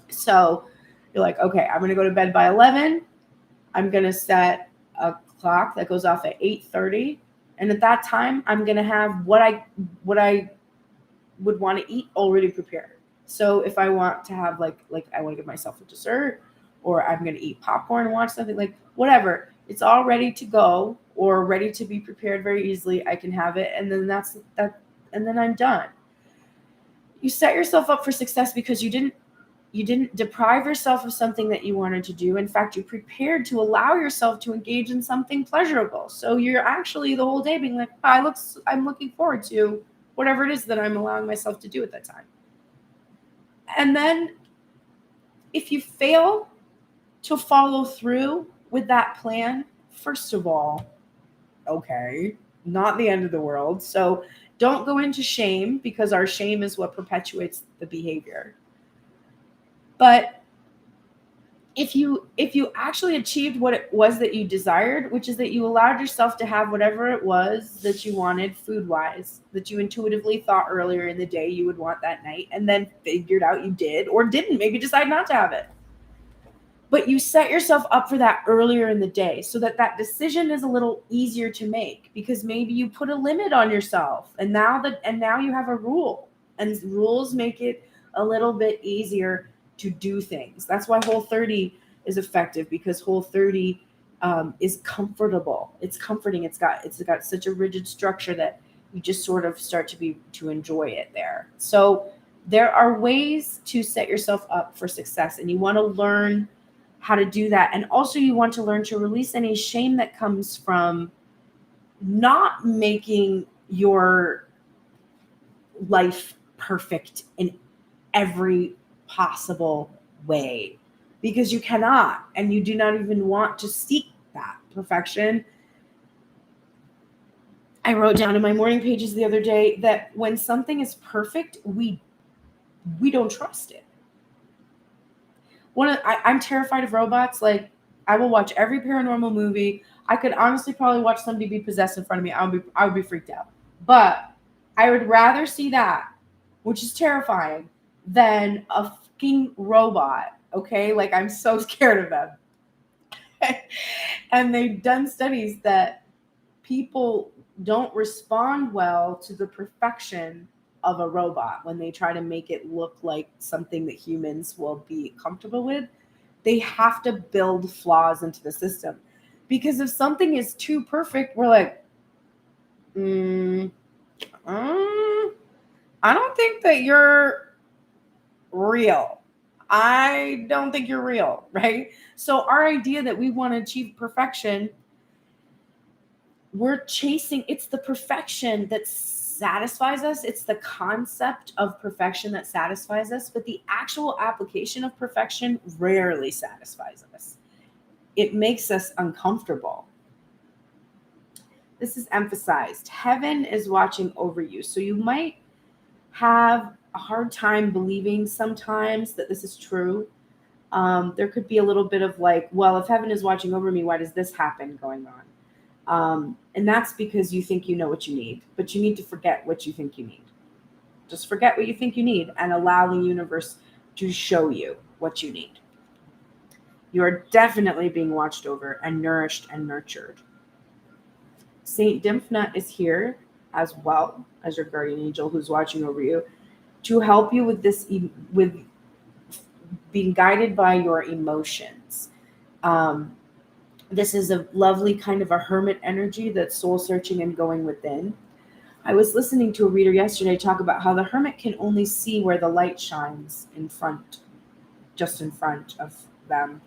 So you're like, okay, I'm going to go to bed by 11. I'm going to set a clock that goes off at 8:30. And at that time, I'm going to have what I would want to eat already prepared. So if I want to have like I want to give myself a dessert, or I'm going to eat popcorn and watch something, like whatever, it's all ready to go or ready to be prepared very easily. I can have it. And then that's that. And then I'm done. You set yourself up for success because you didn't deprive yourself of something that you wanted to do. In fact, you prepared to allow yourself to engage in something pleasurable. So you're actually the whole day being like, I'm looking forward to whatever it is that I'm allowing myself to do at that time. And then if you fail to follow through with that plan, first of all, okay, not the end of the world. So don't go into shame, because our shame is what perpetuates the behavior. But if you actually achieved what it was that you desired, which is that you allowed yourself to have whatever it was that you wanted food-wise, that you intuitively thought earlier in the day you would want that night, and then figured out you did or didn't, maybe decide not to have it. But you set yourself up for that earlier in the day so that decision is a little easier to make, because maybe you put a limit on yourself, and now you have a rule, and rules make it a little bit easier to do things. That's why Whole 30 is effective, because Whole 30 is comfortable. It's comforting. It's got such a rigid structure that you just sort of start to enjoy it there. So there are ways to set yourself up for success, and you want to learn how to do that. And also you want to learn to release any shame that comes from not making your life perfect in every possible way, because you cannot, and you do not even want to seek that perfection. I wrote down in my morning pages the other day that when something is perfect, we don't trust it. I'm terrified of robots. Like, I will watch every paranormal movie. I could honestly probably watch somebody be possessed in front of me. I would be freaked out. But I would rather see that, which is terrifying, than a fucking robot. Okay, like I'm so scared of them. And they've done studies that people don't respond well to the perfection of a robot when they try to make it look like something that humans will be comfortable with. They have to build flaws into the system, because if something is too perfect, we're like, I don't think that you're real. I don't think you're real, right? So our idea that we want to achieve perfection, we're chasing, it's the perfection that satisfies us. It's the concept of perfection that satisfies us, but the actual application of perfection rarely satisfies us. It makes us uncomfortable. this is emphasized. Heaven is watching over you. So you might have a hard time believing sometimes that this is true. There could be a little bit of like, well, if heaven is watching over me, why does this happen going on? And that's because you think you know what you need, but you need to forget what you think you need. Just forget what you think you need and allow the universe to show you what you need. You are definitely being watched over and nourished and nurtured. Saint Dymphna is here as well as your guardian angel who's watching over you to help you with this, with being guided by your emotions. This is a lovely kind of a hermit energy that's soul searching and going within. I was listening to a reader yesterday talk about how the hermit can only see where the light shines in front, just in front of them.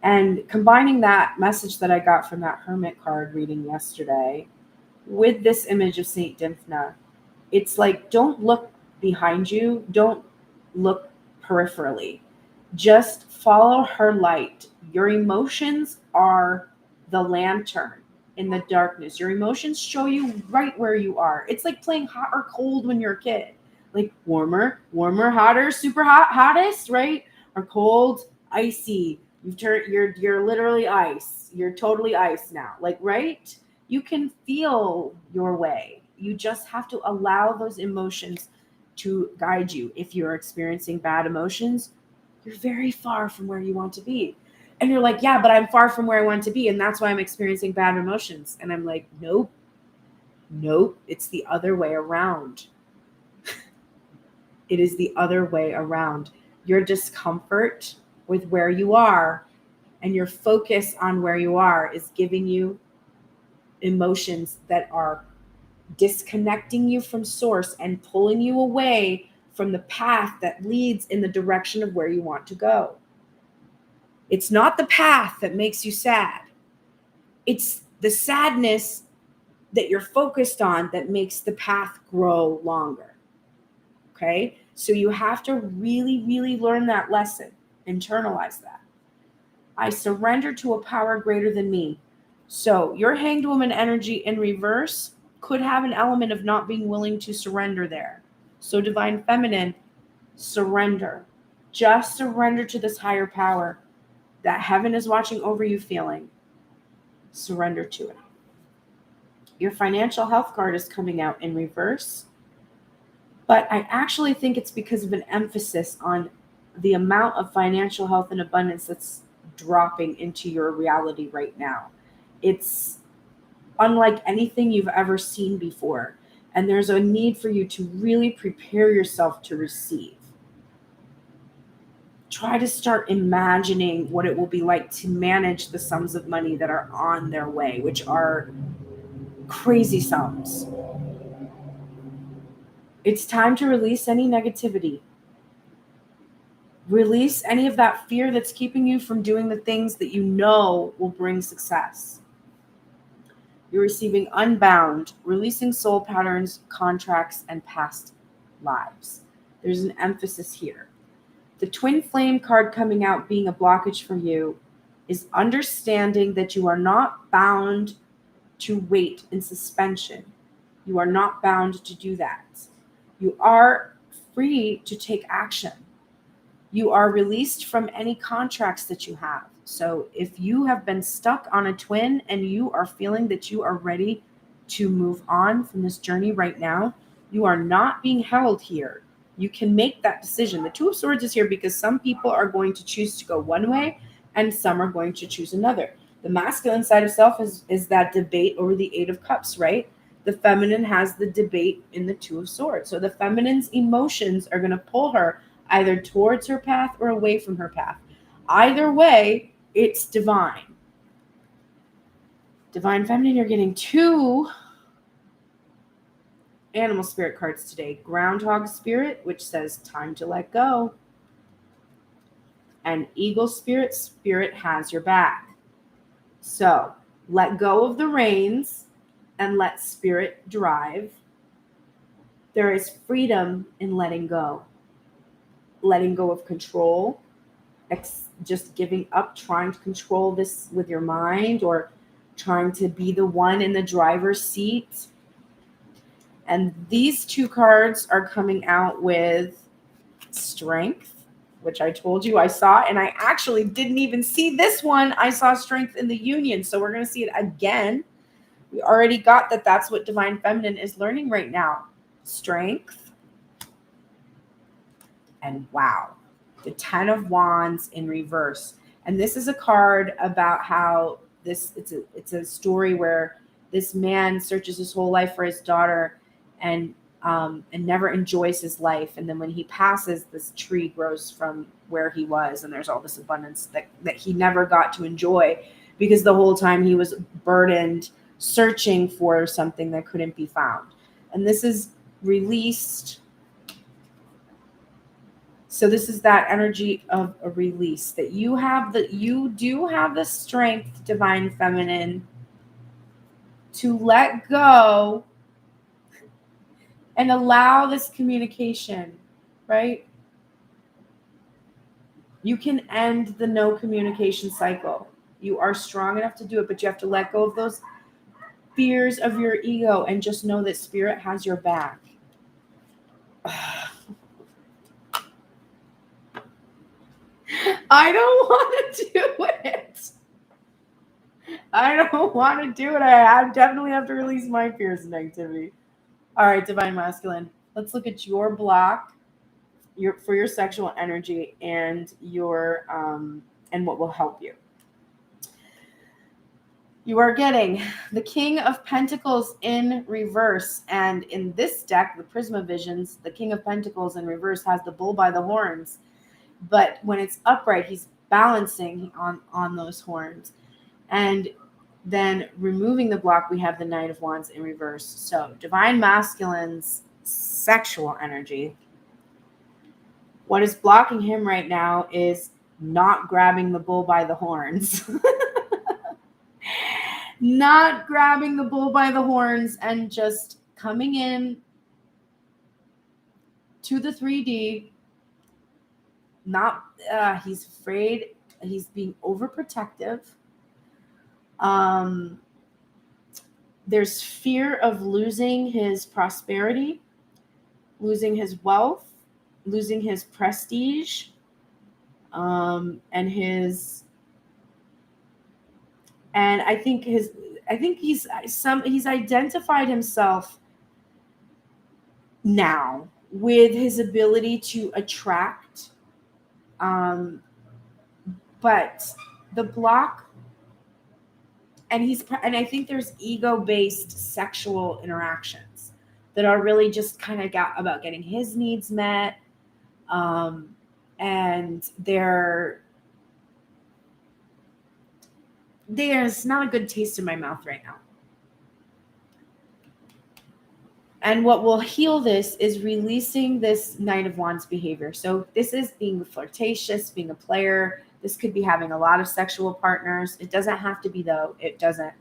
And combining that message that I got from that hermit card reading yesterday with this image of Saint Dymphna, it's like, don't look behind you. Don't look peripherally. Just follow her light. Your emotions are the lantern in the darkness. Your emotions show you right where you are. It's like playing hot or cold when you're a kid. Like warmer, hotter, super hot, hottest, right? Or cold, icy. You're literally ice. You're totally ice now. Like, right? You can feel your way. You just have to allow those emotions to guide you. If you're experiencing bad emotions, you're very far from where you want to be. And you're like, yeah, but I'm far from where I want to be. And that's why I'm experiencing bad emotions. And I'm like, nope, it's the other way around. It is the other way around. Your discomfort with where you are and your focus on where you are is giving you emotions that are disconnecting you from source and pulling you away from the path that leads in the direction of where you want to go. It's not the path that makes you sad. It's the sadness that you're focused on that makes the path grow longer. Okay? So you have to really, really learn that lesson. Internalize that. I surrender to a power greater than me. So your hanged woman energy in reverse could have an element of not being willing to surrender there. So divine feminine, surrender. Just surrender to this higher power that heaven is watching over you feeling. Surrender to it. Your financial health card is coming out in reverse, but I actually think it's because of an emphasis on the amount of financial health and abundance that's dropping into your reality right now. It's unlike anything you've ever seen before, and there's a need for you to really prepare yourself to receive. Try to start imagining what it will be like to manage the sums of money that are on their way, which are crazy sums. It's time to release any negativity. Release any of that fear that's keeping you from doing the things that you know will bring success. You're receiving unbound, releasing soul patterns, contracts, and past lives. There's an emphasis here. The twin flame card coming out being a blockage for you is understanding that you are not bound to wait in suspension. You are not bound to do that. You are free to take action. You are released from any contracts that you have. So if you have been stuck on a twin and you are feeling that you are ready to move on from this journey right now, you are not being held here. You can make that decision. The Two of Swords is here because some people are going to choose to go one way and some are going to choose another. The masculine side of self is that debate over the Eight of Cups, right? The feminine has the debate in the Two of Swords. So the feminine's emotions are going to pull her either towards her path or away from her path. Either way, it's divine. Divine feminine, you're getting 2 animal spirit cards today. Groundhog spirit, which says time to let go. And eagle spirit, spirit has your back. So let go of the reins and let spirit drive. There is freedom in letting go. Letting go of control, just giving up trying to control this with your mind or trying to be the one in the driver's seat. And these two cards are coming out with Strength, which I told you I saw, and I actually didn't even see this one. I saw Strength in the Union, so we're going to see it again. We already got that that's what Divine Feminine is learning right now. Strength. And wow, the 10 of Wands in reverse. And this is a card about how it's a story where this man searches his whole life for his daughter and never enjoys his life. And then when he passes, this tree grows from where he was, and there's all this abundance that he never got to enjoy because the whole time he was burdened searching for something that couldn't be found. And this is released. So this is that energy of a release, that you do have the strength, Divine Feminine, to let go and allow this communication, right? You can end the no communication cycle. You are strong enough to do it, but you have to let go of those fears of your ego and just know that Spirit has your back. I don't want to do it. I don't want to do it. I definitely have to release my fears and negativity. All right, Divine Masculine. Let's look at your block, for your sexual energy and your and what will help you. You are getting the King of Pentacles in reverse, and in this deck, the Prisma Visions, the King of Pentacles in reverse has the bull by the horns. But when it's upright, he's balancing on those horns. And then removing the block, we have the Knight of Wands in reverse. So Divine Masculine's sexual energy. What is blocking him right now is not grabbing the bull by the horns. Not grabbing the bull by the horns and just coming in to the 3D. He's afraid. He's being overprotective. There's fear of losing his prosperity, losing his wealth, losing his prestige, and I think he's identified himself now with his ability to attract. But the block, and I think there's ego-based sexual interactions that are really just kind of about getting his needs met. And there's not a good taste in my mouth right now. And what will heal this is releasing this Knight of Wands behavior. So this is being flirtatious, being a player. This could be having a lot of sexual partners. It doesn't have to be, though. It doesn't.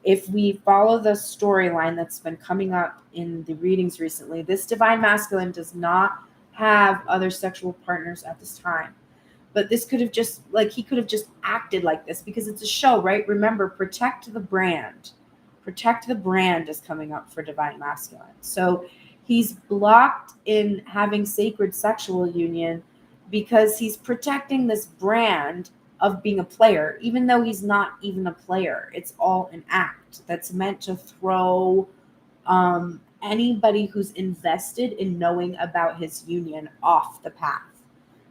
If we follow the storyline that's been coming up in the readings recently, this Divine Masculine does not have other sexual partners at this time. But this could have he could have just acted like this because it's a show, right? Remember, protect the brand. Protect the brand is coming up for Divine Masculine. So he's blocked in having sacred sexual union because he's protecting this brand of being a player, even though he's not even a player. It's all an act that's meant to throw anybody who's invested in knowing about his union off the path.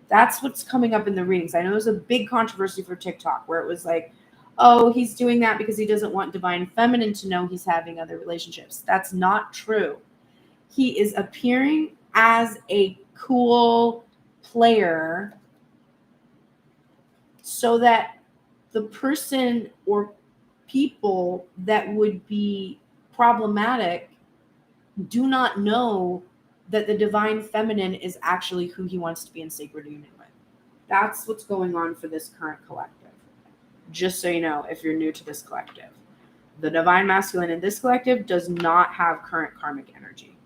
That's what's coming up in the readings. I know there's a big controversy for TikTok where it was like, oh, he's doing that because he doesn't want Divine Feminine to know he's having other relationships. That's not true. He is appearing as a cool player so that the person or people that would be problematic do not know that the Divine Feminine is actually who he wants to be in sacred union with. That's what's going on for this current collective. Just so you know, if you're new to this collective, the Divine Masculine in this collective does not have current karmic energy,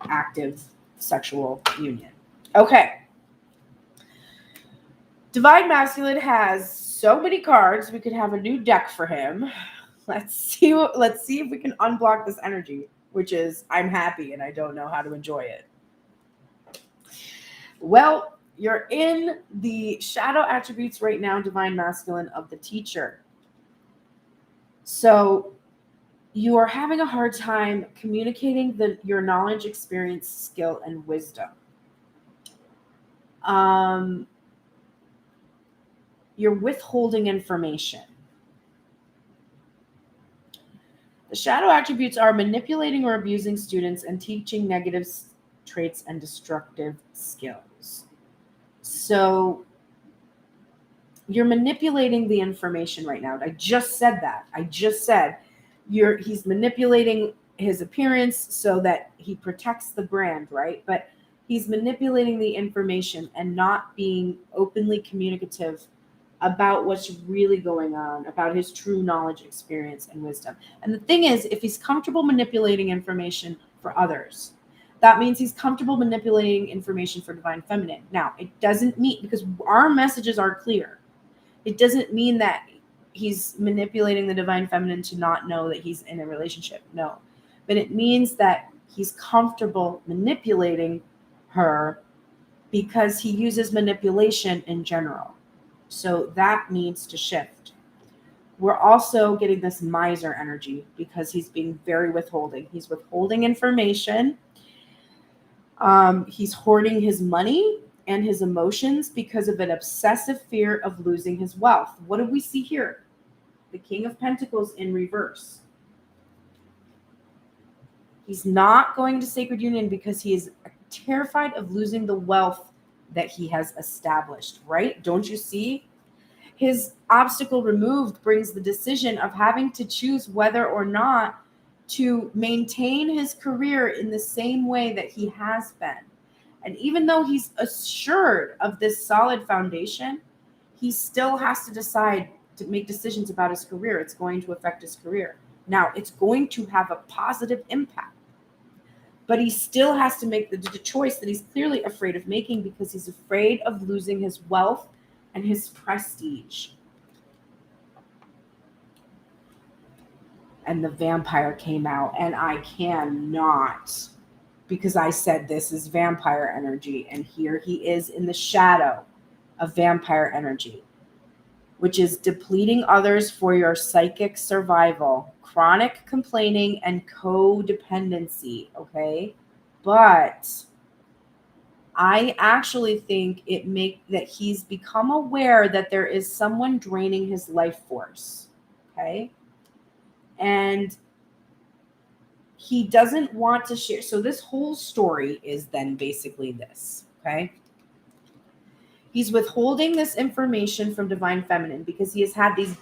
active sexual union. Okay. Divine Masculine has so many cards. We could have a new deck for him. Let's see if we can unblock this energy, which is I'm happy and I don't know how to enjoy it. Well, you're in the shadow attributes right now, divine masculine of the teacher. So you are having a hard time communicating your knowledge, experience, skill, and wisdom. You're withholding information. The shadow attributes are manipulating or abusing students and teaching negative traits and destructive skills. So you're manipulating the information right now. I just said that. I just said he's manipulating his appearance so that he protects the brand, right? But he's manipulating the information and not being openly communicative about what's really going on, about his true knowledge, experience, and wisdom. And the thing is, if he's comfortable manipulating information for others, that means he's comfortable manipulating information for divine feminine. Now, it doesn't mean, because our messages are clear, it doesn't mean that he's manipulating the divine feminine to not know that he's in a relationship. No. But it means that he's comfortable manipulating her because he uses manipulation in general. So that needs to shift. We're also getting this miser energy because he's being very withholding. He's withholding information. He's hoarding his money and his emotions because of an obsessive fear of losing his wealth. What do we see here? The King of Pentacles in reverse. He's not going to Sacred Union because he is terrified of losing the wealth that he has established, right? Don't you see? His obstacle removed brings the decision of having to choose whether or not to maintain his career in the same way that he has been. And even though he's assured of this solid foundation, he still has to decide to make decisions about his career. It's going to affect his career. Now, it's going to have a positive impact. But he still has to make the choice that he's clearly afraid of making because he's afraid of losing his wealth and his prestige. And the vampire came out, and I cannot, because I said this is vampire energy, and here he is in the shadow of vampire energy, which is depleting others for your psychic survival, chronic complaining, and codependency, okay? But I actually think that he's become aware that there is someone draining his life force, okay? And he doesn't want to share. So this whole story is then basically this, okay? He's withholding this information from divine feminine because he has had these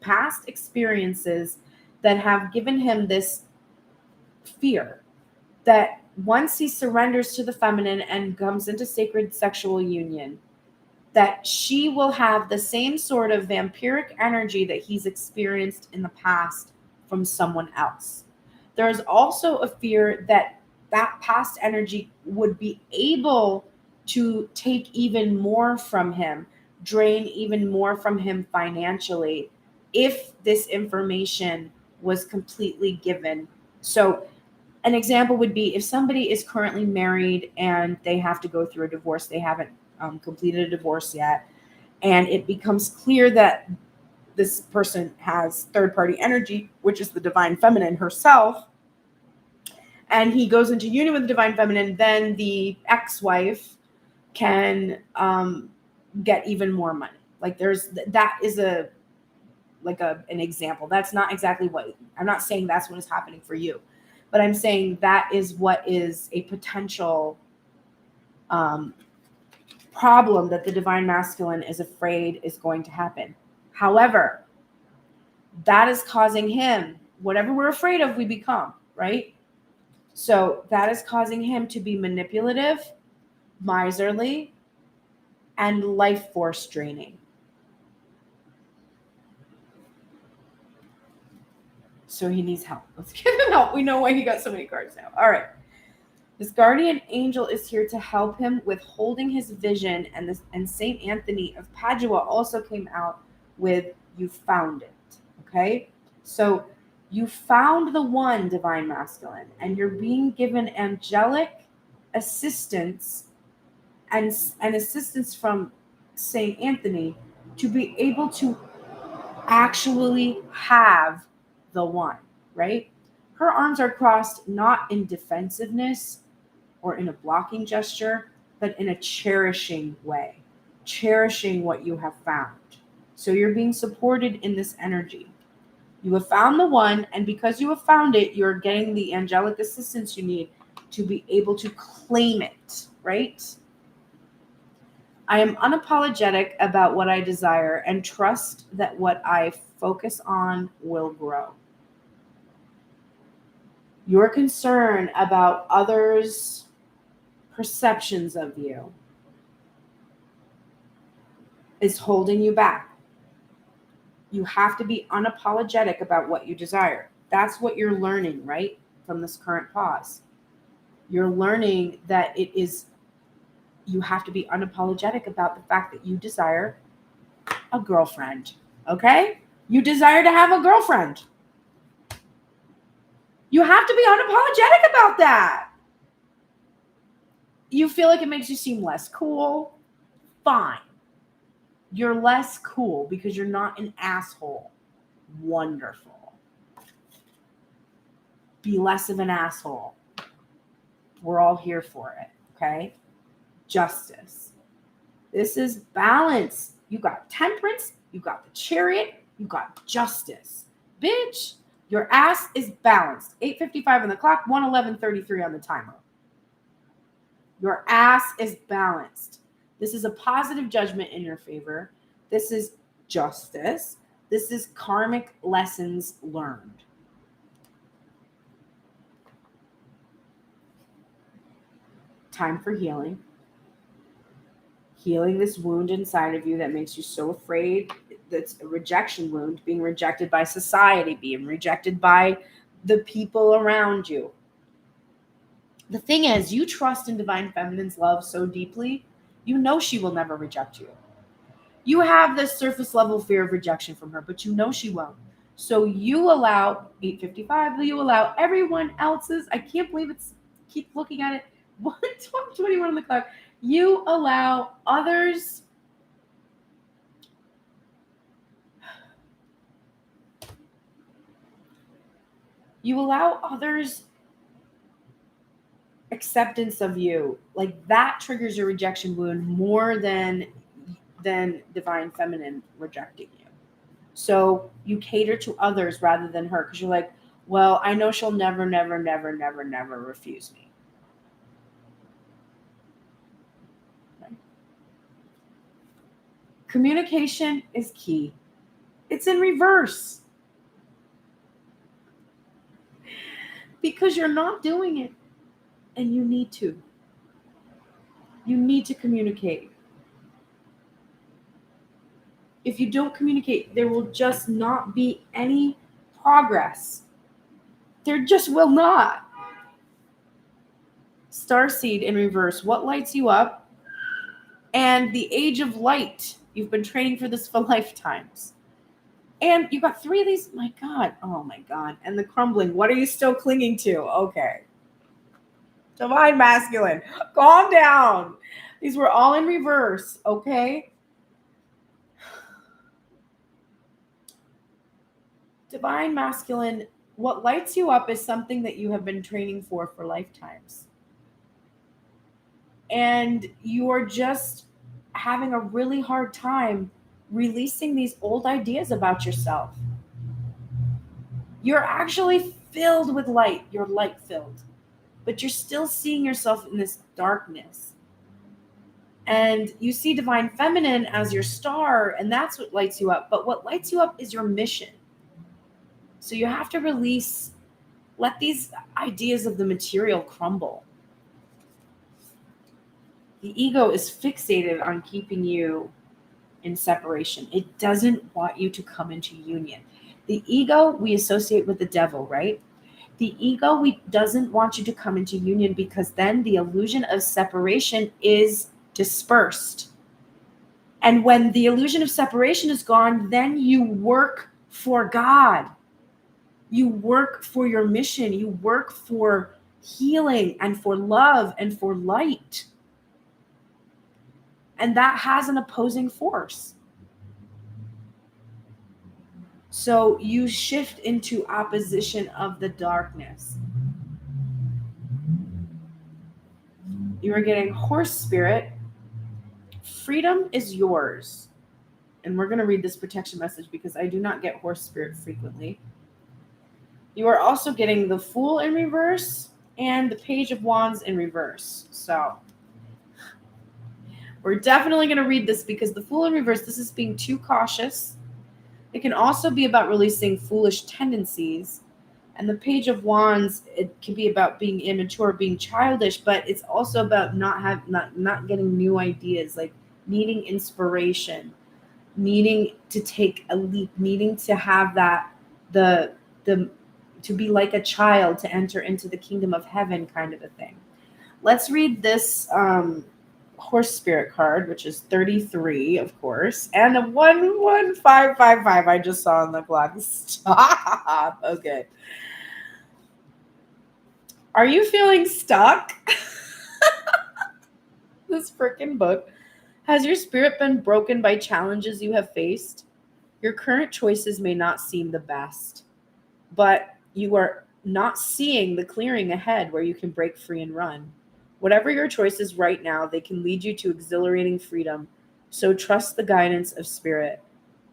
past experiences that have given him this fear that once he surrenders to the feminine and comes into sacred sexual union, that she will have the same sort of vampiric energy that he's experienced in the past from someone else. There is also a fear that that past energy would be able to take even more from him, drain even more from him financially, if this information was completely given. So an example would be if somebody is currently married and they have to go through a divorce, they haven't completed a divorce yet, and it becomes clear that this person has third-party energy, which is the divine feminine herself, and he goes into union with the divine feminine, then the ex-wife can get even more money. Like that is an example. That's not exactly what, I'm not saying that's what is happening for you, but I'm saying that is what is a potential problem that the divine masculine is afraid is going to happen. However, that is causing him, whatever we're afraid of, we become, right? So that is causing him to be manipulative, miserly, and life force draining. So he needs help. Let's give him help. We know why he got so many cards now. All right. This guardian angel is here to help him with holding his vision, and Saint Anthony of Padua also came out with "You found it." Okay, So you found the one, divine masculine, and you're being given angelic assistance and assistance from Saint Anthony to be able to actually have the one, right? Her arms are crossed not in defensiveness or in a blocking gesture, but in a cherishing way, cherishing what you have found. So you're being supported in this energy. You have found the one, and because you have found it, you're getting the angelic assistance you need to be able to claim it, right? I am unapologetic about what I desire and trust that what I focus on will grow. Your concern about others' perceptions of you is holding you back. You have to be unapologetic about what you desire. That's what you're learning, right? From this current pause. You're learning that you have to be unapologetic about the fact that you desire a girlfriend, okay? You desire to have a girlfriend. You have to be unapologetic about that. You feel like it makes you seem less cool? Fine. You're less cool because you're not an asshole. Wonderful. Be less of an asshole. We're all here for it, okay? Justice. This is balance. You got temperance, you got the chariot, you got justice. Bitch, your ass is balanced. 8:55 on the clock, 1:11:33 on the timer. Your ass is balanced. This is a positive judgment in your favor. This is justice. This is karmic lessons learned. Time for healing. Healing this wound inside of you that makes you so afraid. That's a rejection wound, being rejected by society, being rejected by the people around you. The thing is, you trust in divine feminine's love so deeply, you know she will never reject you. You have this surface level fear of rejection from her, but you know she won't. So you allow 8:55, you allow everyone else's, I can't believe keep looking at it, 1:21 on the clock. You allow others acceptance of you. Like that triggers your rejection wound more than divine feminine rejecting you. So you cater to others rather than her because you're like, well, I know she'll never refuse me. Okay. Communication is key. It's in reverse. Because you're not doing it and you need to. You need to communicate. If you don't communicate, there will just not be any progress. There just will not. Starseed in reverse. What lights you up? And the age of light. You've been training for this for lifetimes. And you got 3 of these. My God. Oh, my God. And the crumbling. What are you still clinging to? Okay. Divine masculine. Calm down. These were all in reverse. Okay. Divine masculine, what lights you up is something that you have been training for lifetimes. And you are just having a really hard time releasing these old ideas about yourself. You're actually filled with light. You're light filled. But you're still seeing yourself in this darkness. And you see divine feminine as your star, and that's what lights you up. But what lights you up is your mission. So you have to release, let these ideas of the material crumble. The ego is fixated on keeping you in separation. It doesn't want you to come into union. The ego we associate with the devil, right? The ego doesn't want you to come into union because then the illusion of separation is dispersed. And when the illusion of separation is gone, then you work for God. You work for your mission. You work for healing and for love and for light. And that has an opposing force. So you shift into opposition of the darkness. You are getting horse spirit. Freedom is yours. And we're going to read this protection message because I do not get horse spirit frequently. You are also getting the Fool in reverse and the Page of Wands in reverse. So we're definitely going to read this because the Fool in reverse, this is being too cautious. It can also be about releasing foolish tendencies. And the Page of Wands, it can be about being immature, being childish, but it's also about not getting new ideas, like needing inspiration, needing to take a leap, needing to have that the to be like a child to enter into the kingdom of heaven kind of a thing. Let's read this horse spirit card, which is 33, of course, and a 11555 I just saw on the clock. Stop. Okay. Are you feeling stuck? This freaking book. Has your spirit been broken by challenges you have faced? Your current choices may not seem the best, but you are not seeing the clearing ahead where you can break free and run. Whatever your choice is right now, they can lead you to exhilarating freedom. So trust the guidance of spirit.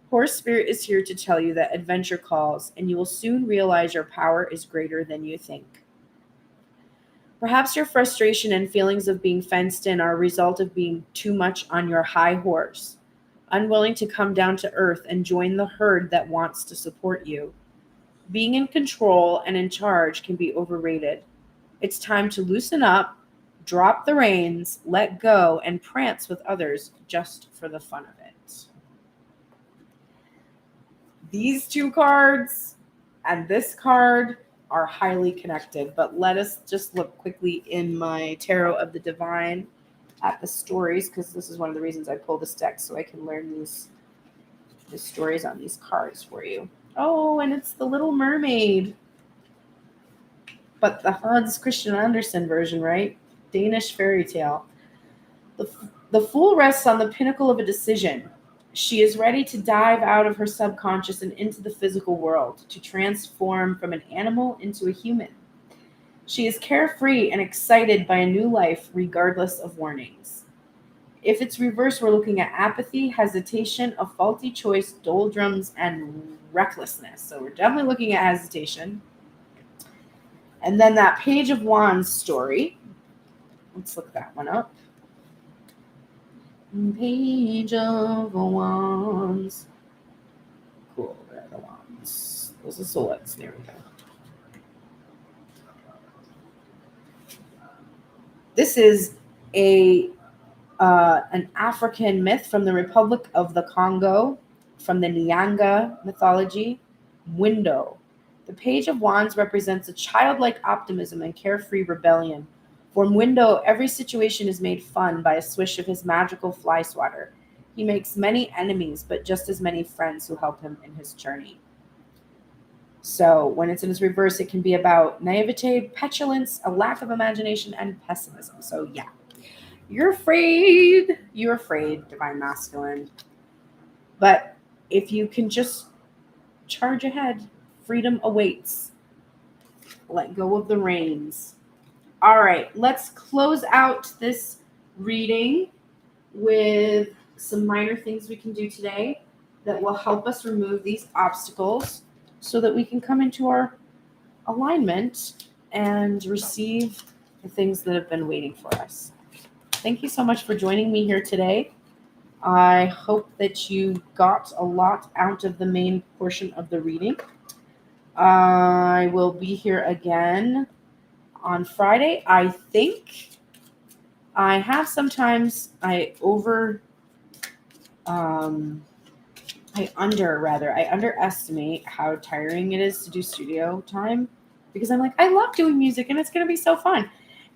Horse spirit is here to tell you that adventure calls, and you will soon realize your power is greater than you think. Perhaps your frustration and feelings of being fenced in are a result of being too much on your high horse, unwilling to come down to earth and join the herd that wants to support you. Being in control and in charge can be overrated. It's time to loosen up, drop the reins, let go, and prance with others just for the fun of it. These two cards and this card are highly connected, but let us just look quickly in my Tarot of the Divine at the stories, because this is one of the reasons I pull this deck, so I can learn the stories on these cards for you. Oh, and it's the Little Mermaid, but the Hans Christian Andersen version, right? Danish fairy tale. The Fool rests on the pinnacle of a decision. She is ready to dive out of her subconscious and into the physical world, to transform from an animal into a human. She is carefree and excited by a new life, regardless of warnings. If it's reversed, we're looking at apathy, hesitation, a faulty choice, doldrums, and recklessness. So we're definitely looking at hesitation. And then that Page of Wands story. Let's look that one up. Page of Wands. Cool. Where are the wands? Those are swords. There we go. This is an African myth from the Republic of the Congo, from the Nyanga mythology. Window. The Page of Wands represents a childlike optimism and carefree rebellion. For Window, every situation is made fun by a swish of his magical fly swatter. He makes many enemies, but just as many friends who help him in his journey. So when it's in its reverse, it can be about naivete, petulance, a lack of imagination, and pessimism. So yeah, you're afraid, Divine Masculine. But if you can just charge ahead, freedom awaits. Let go of the reins. All right, let's close out this reading with some minor things we can do today that will help us remove these obstacles so that we can come into our alignment and receive the things that have been waiting for us. Thank you so much for joining me here today. I hope that you got a lot out of the main portion of the reading. I will be here again on Friday. I think I have sometimes I underestimate how tiring it is to do studio time, because I'm like, I love doing music and it's going to be so fun.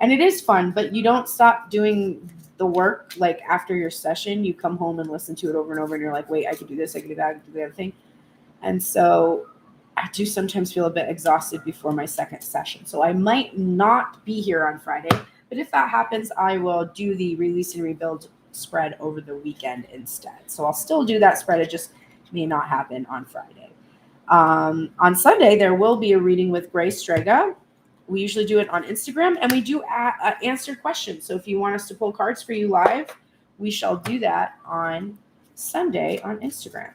And it is fun, but you don't stop doing the work. Like after your session, you come home and listen to it over and over and you're like, wait, I could do this, I could do that, I could do the other thing. And so I do sometimes feel a bit exhausted before my second session. So I might not be here on Friday, but if that happens, I will do the release and rebuild spread over the weekend instead. So I'll still do that spread. It just may not happen on Friday. On Sunday, there will be a reading with Grace Strega. We usually do it on Instagram, and we do answer questions. So if you want us to pull cards for you live, we shall do that on Sunday on Instagram.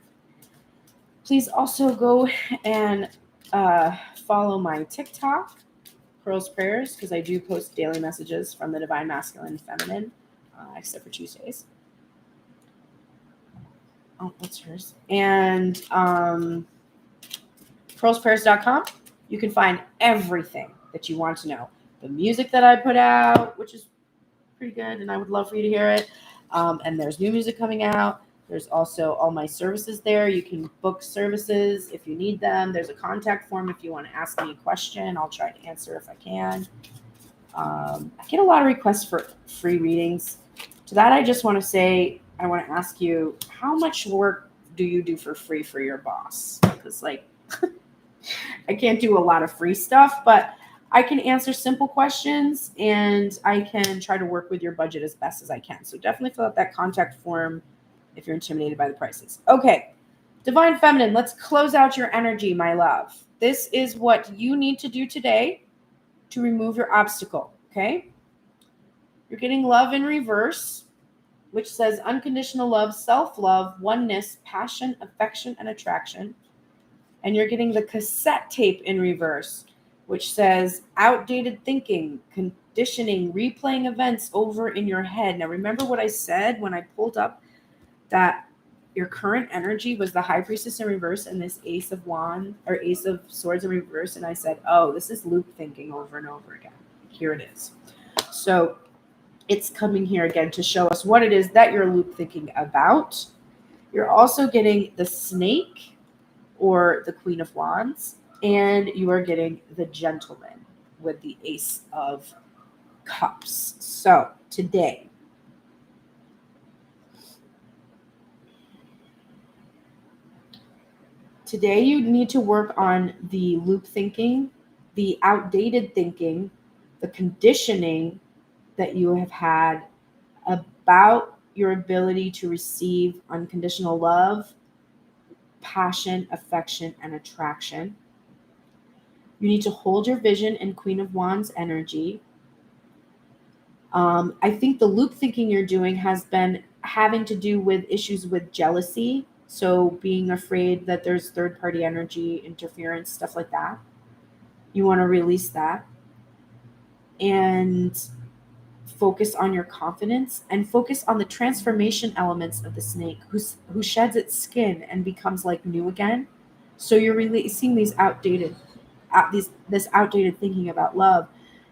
Please also go and follow my TikTok, Pearl's Prayers, because I do post daily messages from the Divine Masculine and Feminine, except for Tuesdays. Oh, what's hers? And pearlsprayers.com. You can find everything that you want to know. The music that I put out, which is pretty good, and I would love for you to hear it. And there's new music coming out. There's also all my services there. You can book services if you need them. There's a contact form if you want to ask me a question. I'll try to answer if I can. I get a lot of requests for free readings. To that, I just want to say, I want to ask you, how much work do you do for free for your boss? Because, like, I can't do a lot of free stuff, but I can answer simple questions, and I can try to work with your budget as best as I can. So definitely fill out that contact form if you're intimidated by the prices. Okay, Divine Feminine, let's close out your energy, my love. This is what you need to do today to remove your obstacle, okay? You're getting love in reverse, which says unconditional love, self-love, oneness, passion, affection, and attraction. And you're getting the cassette tape in reverse, which says outdated thinking, conditioning, replaying events over in your head. Now, remember what I said when I pulled up that your current energy was the High Priestess in reverse and this Ace of Wands or Ace of Swords in reverse. And I said, oh, this is loop thinking over and over again. Here it is. So it's coming here again to show us what it is that you're loop thinking about. You're also getting the Snake, or the Queen of Wands, and you are getting the Gentleman with the Ace of Cups. So today, you need to work on the loop thinking, the outdated thinking, the conditioning that you have had about your ability to receive unconditional love, passion, affection, and attraction. You need to hold your vision in Queen of Wands energy. I think the loop thinking you're doing has been having to do with issues with jealousy. So being afraid that there's third-party energy, interference, stuff like that. You want to release that. And focus on your confidence and focus on the transformation elements of the snake who sheds its skin and becomes like new again. So you're releasing these outdated this outdated thinking about love,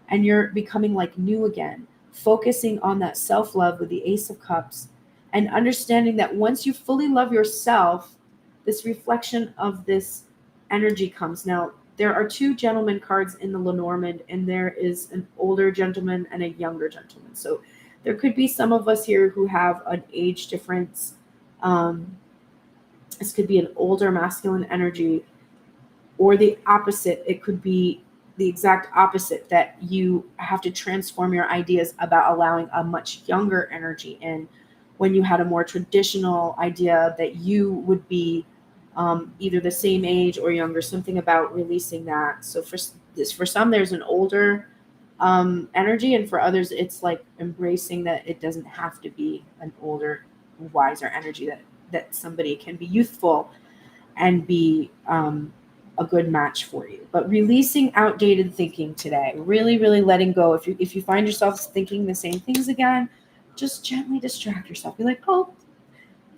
and you're becoming like new again, focusing on that self-love with the Ace of Cups, and understanding that once you fully love yourself, this reflection of this energy comes. Now, there are two gentleman cards in the Lenormand, and there is an older gentleman and a younger gentleman. So there could be some of us here who have an age difference. This could be an older masculine energy, or the opposite. It could be the exact opposite, that you have to transform your ideas about allowing a much younger energy in, when you had a more traditional idea that you would be either the same age or younger, something about releasing that. So for some, there's an older energy, and for others, it's like embracing that it doesn't have to be an older, wiser energy, that somebody can be youthful and be a good match for you. But releasing outdated thinking today, really, really letting go. If you find yourself thinking the same things again, just gently distract yourself. Be like, oh,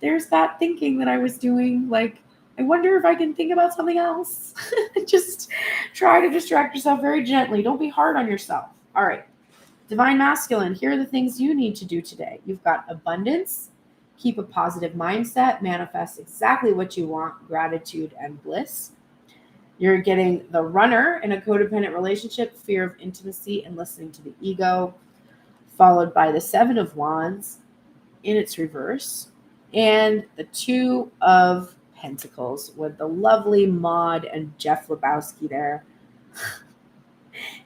there's that thinking that I was doing. Like, I wonder if I can think about something else. Just try to distract yourself very gently. Don't be hard on yourself. All right. Divine Masculine, here are the things you need to do today. You've got abundance. Keep a positive mindset. Manifest exactly what you want. Gratitude and bliss. You're getting the Runner in a codependent relationship. Fear of intimacy and listening to the ego. Followed by the Seven of Wands in its reverse. And the Two of Pentacles with the lovely Maud and Jeff Lebowski there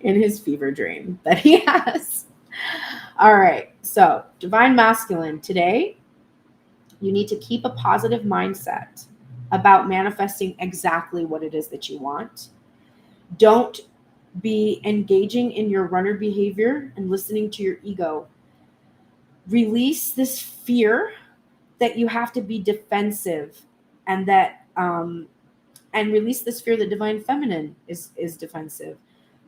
in his fever dream that he has. All right, so Divine Masculine, today you need to keep a positive mindset about manifesting exactly what it is that you want. Don't be engaging in your runner behavior and listening to your ego. Release this fear that you have to be defensive, and that and release this fear that Divine Feminine is defensive.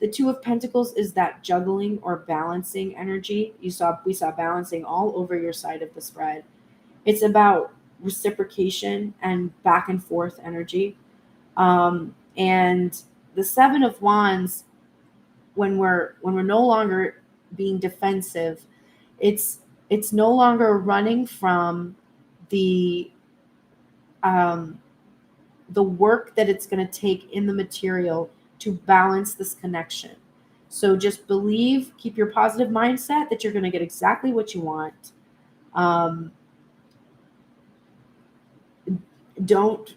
The Two of Pentacles is that juggling or balancing energy. We saw balancing all over your side of the spread. It's about reciprocation and back and forth energy. And the Seven of Wands, when we're no longer being defensive, it's no longer running from the work that it's going to take in the material to balance this connection. So just believe, keep your positive mindset that you're going to get exactly what you want. Don't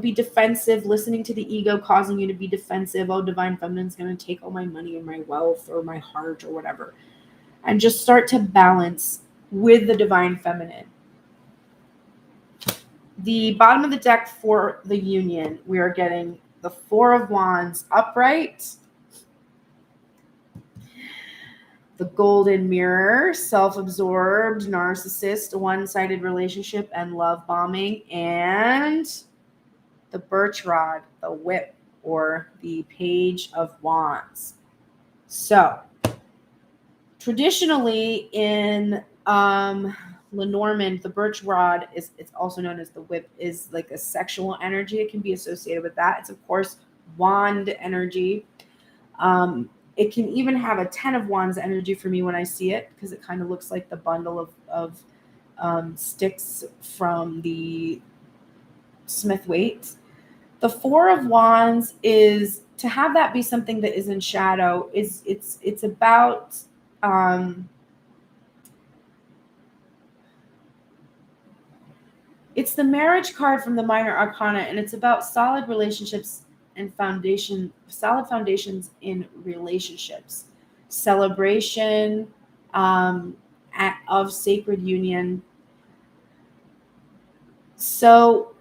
be defensive, listening to the ego causing you to be defensive. Oh, Divine Feminine's going to take all my money and my wealth or my heart or whatever. And just start to balance with the Divine Feminine. The bottom of the deck for the Union, we are getting the Four of Wands upright, the Golden Mirror, self-absorbed, narcissist, one-sided relationship, and love bombing, and the Birch Rod, the Whip, or the Page of Wands. So, traditionally in Lenormand, the Birch Rod it's also known as the Whip, is like a sexual energy. It can be associated with that. It's of course wand energy. It can even have a 10 of Wands energy for me when I see it, because it kind of looks like the bundle of sticks from the Smith Waite. The Four of Wands is to have that be something that is in shadow. It's about it's the marriage card from the Minor Arcana, and it's about solid relationships and solid foundations in relationships, celebration of sacred union. So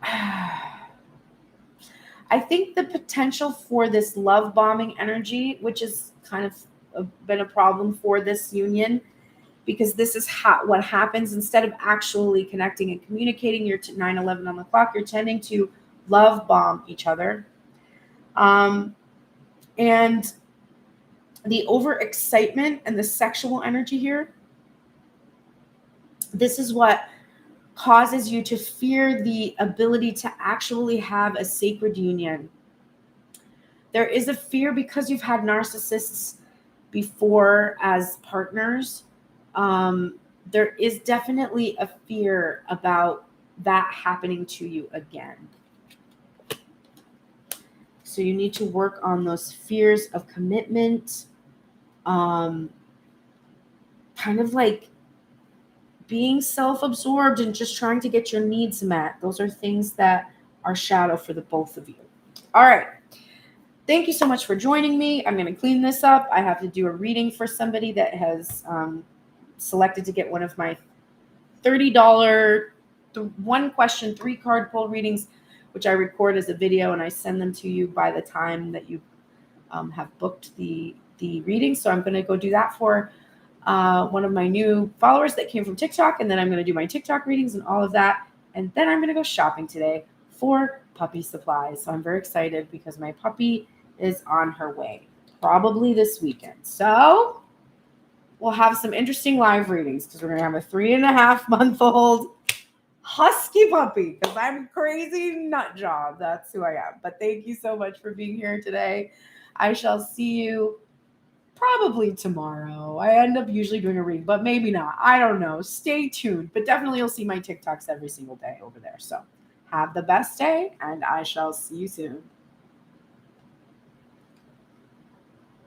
I think the potential for this love bombing energy, which has kind of been a problem for this union, because this is what happens. Instead of actually connecting and communicating, you're 9/11 on the clock, you're tending to love bomb each other. And the overexcitement and the sexual energy here, this is what causes you to fear the ability to actually have a sacred union. There is a fear because you've had narcissists before as partners. There is definitely a fear about that happening to you again. So you need to work on those fears of commitment, kind of like being self-absorbed and just trying to get your needs met. Those are things that are shadow for the both of you. All right. Thank you so much for joining me. I'm going to clean this up. I have to do a reading for somebody that has selected to get one of my $30 one question 3-card pull readings, which I record as a video and I send them to you by the time that you have booked the reading. So I'm going to go do that for one of my new followers that came from TikTok, and then I'm going to do my TikTok readings and all of that, and then I'm going to go shopping today for puppy supplies. So I'm very excited because my puppy is on her way, probably this weekend. So we'll have some interesting live readings because we're going to have a 3.5-month-old husky puppy, because I'm a crazy nut job. That's who I am. But thank you so much for being here today. I shall see you probably tomorrow. I end up usually doing a reading, but maybe not. I don't know. Stay tuned. But definitely you'll see my TikToks every single day over there. So have the best day, and I shall see you soon.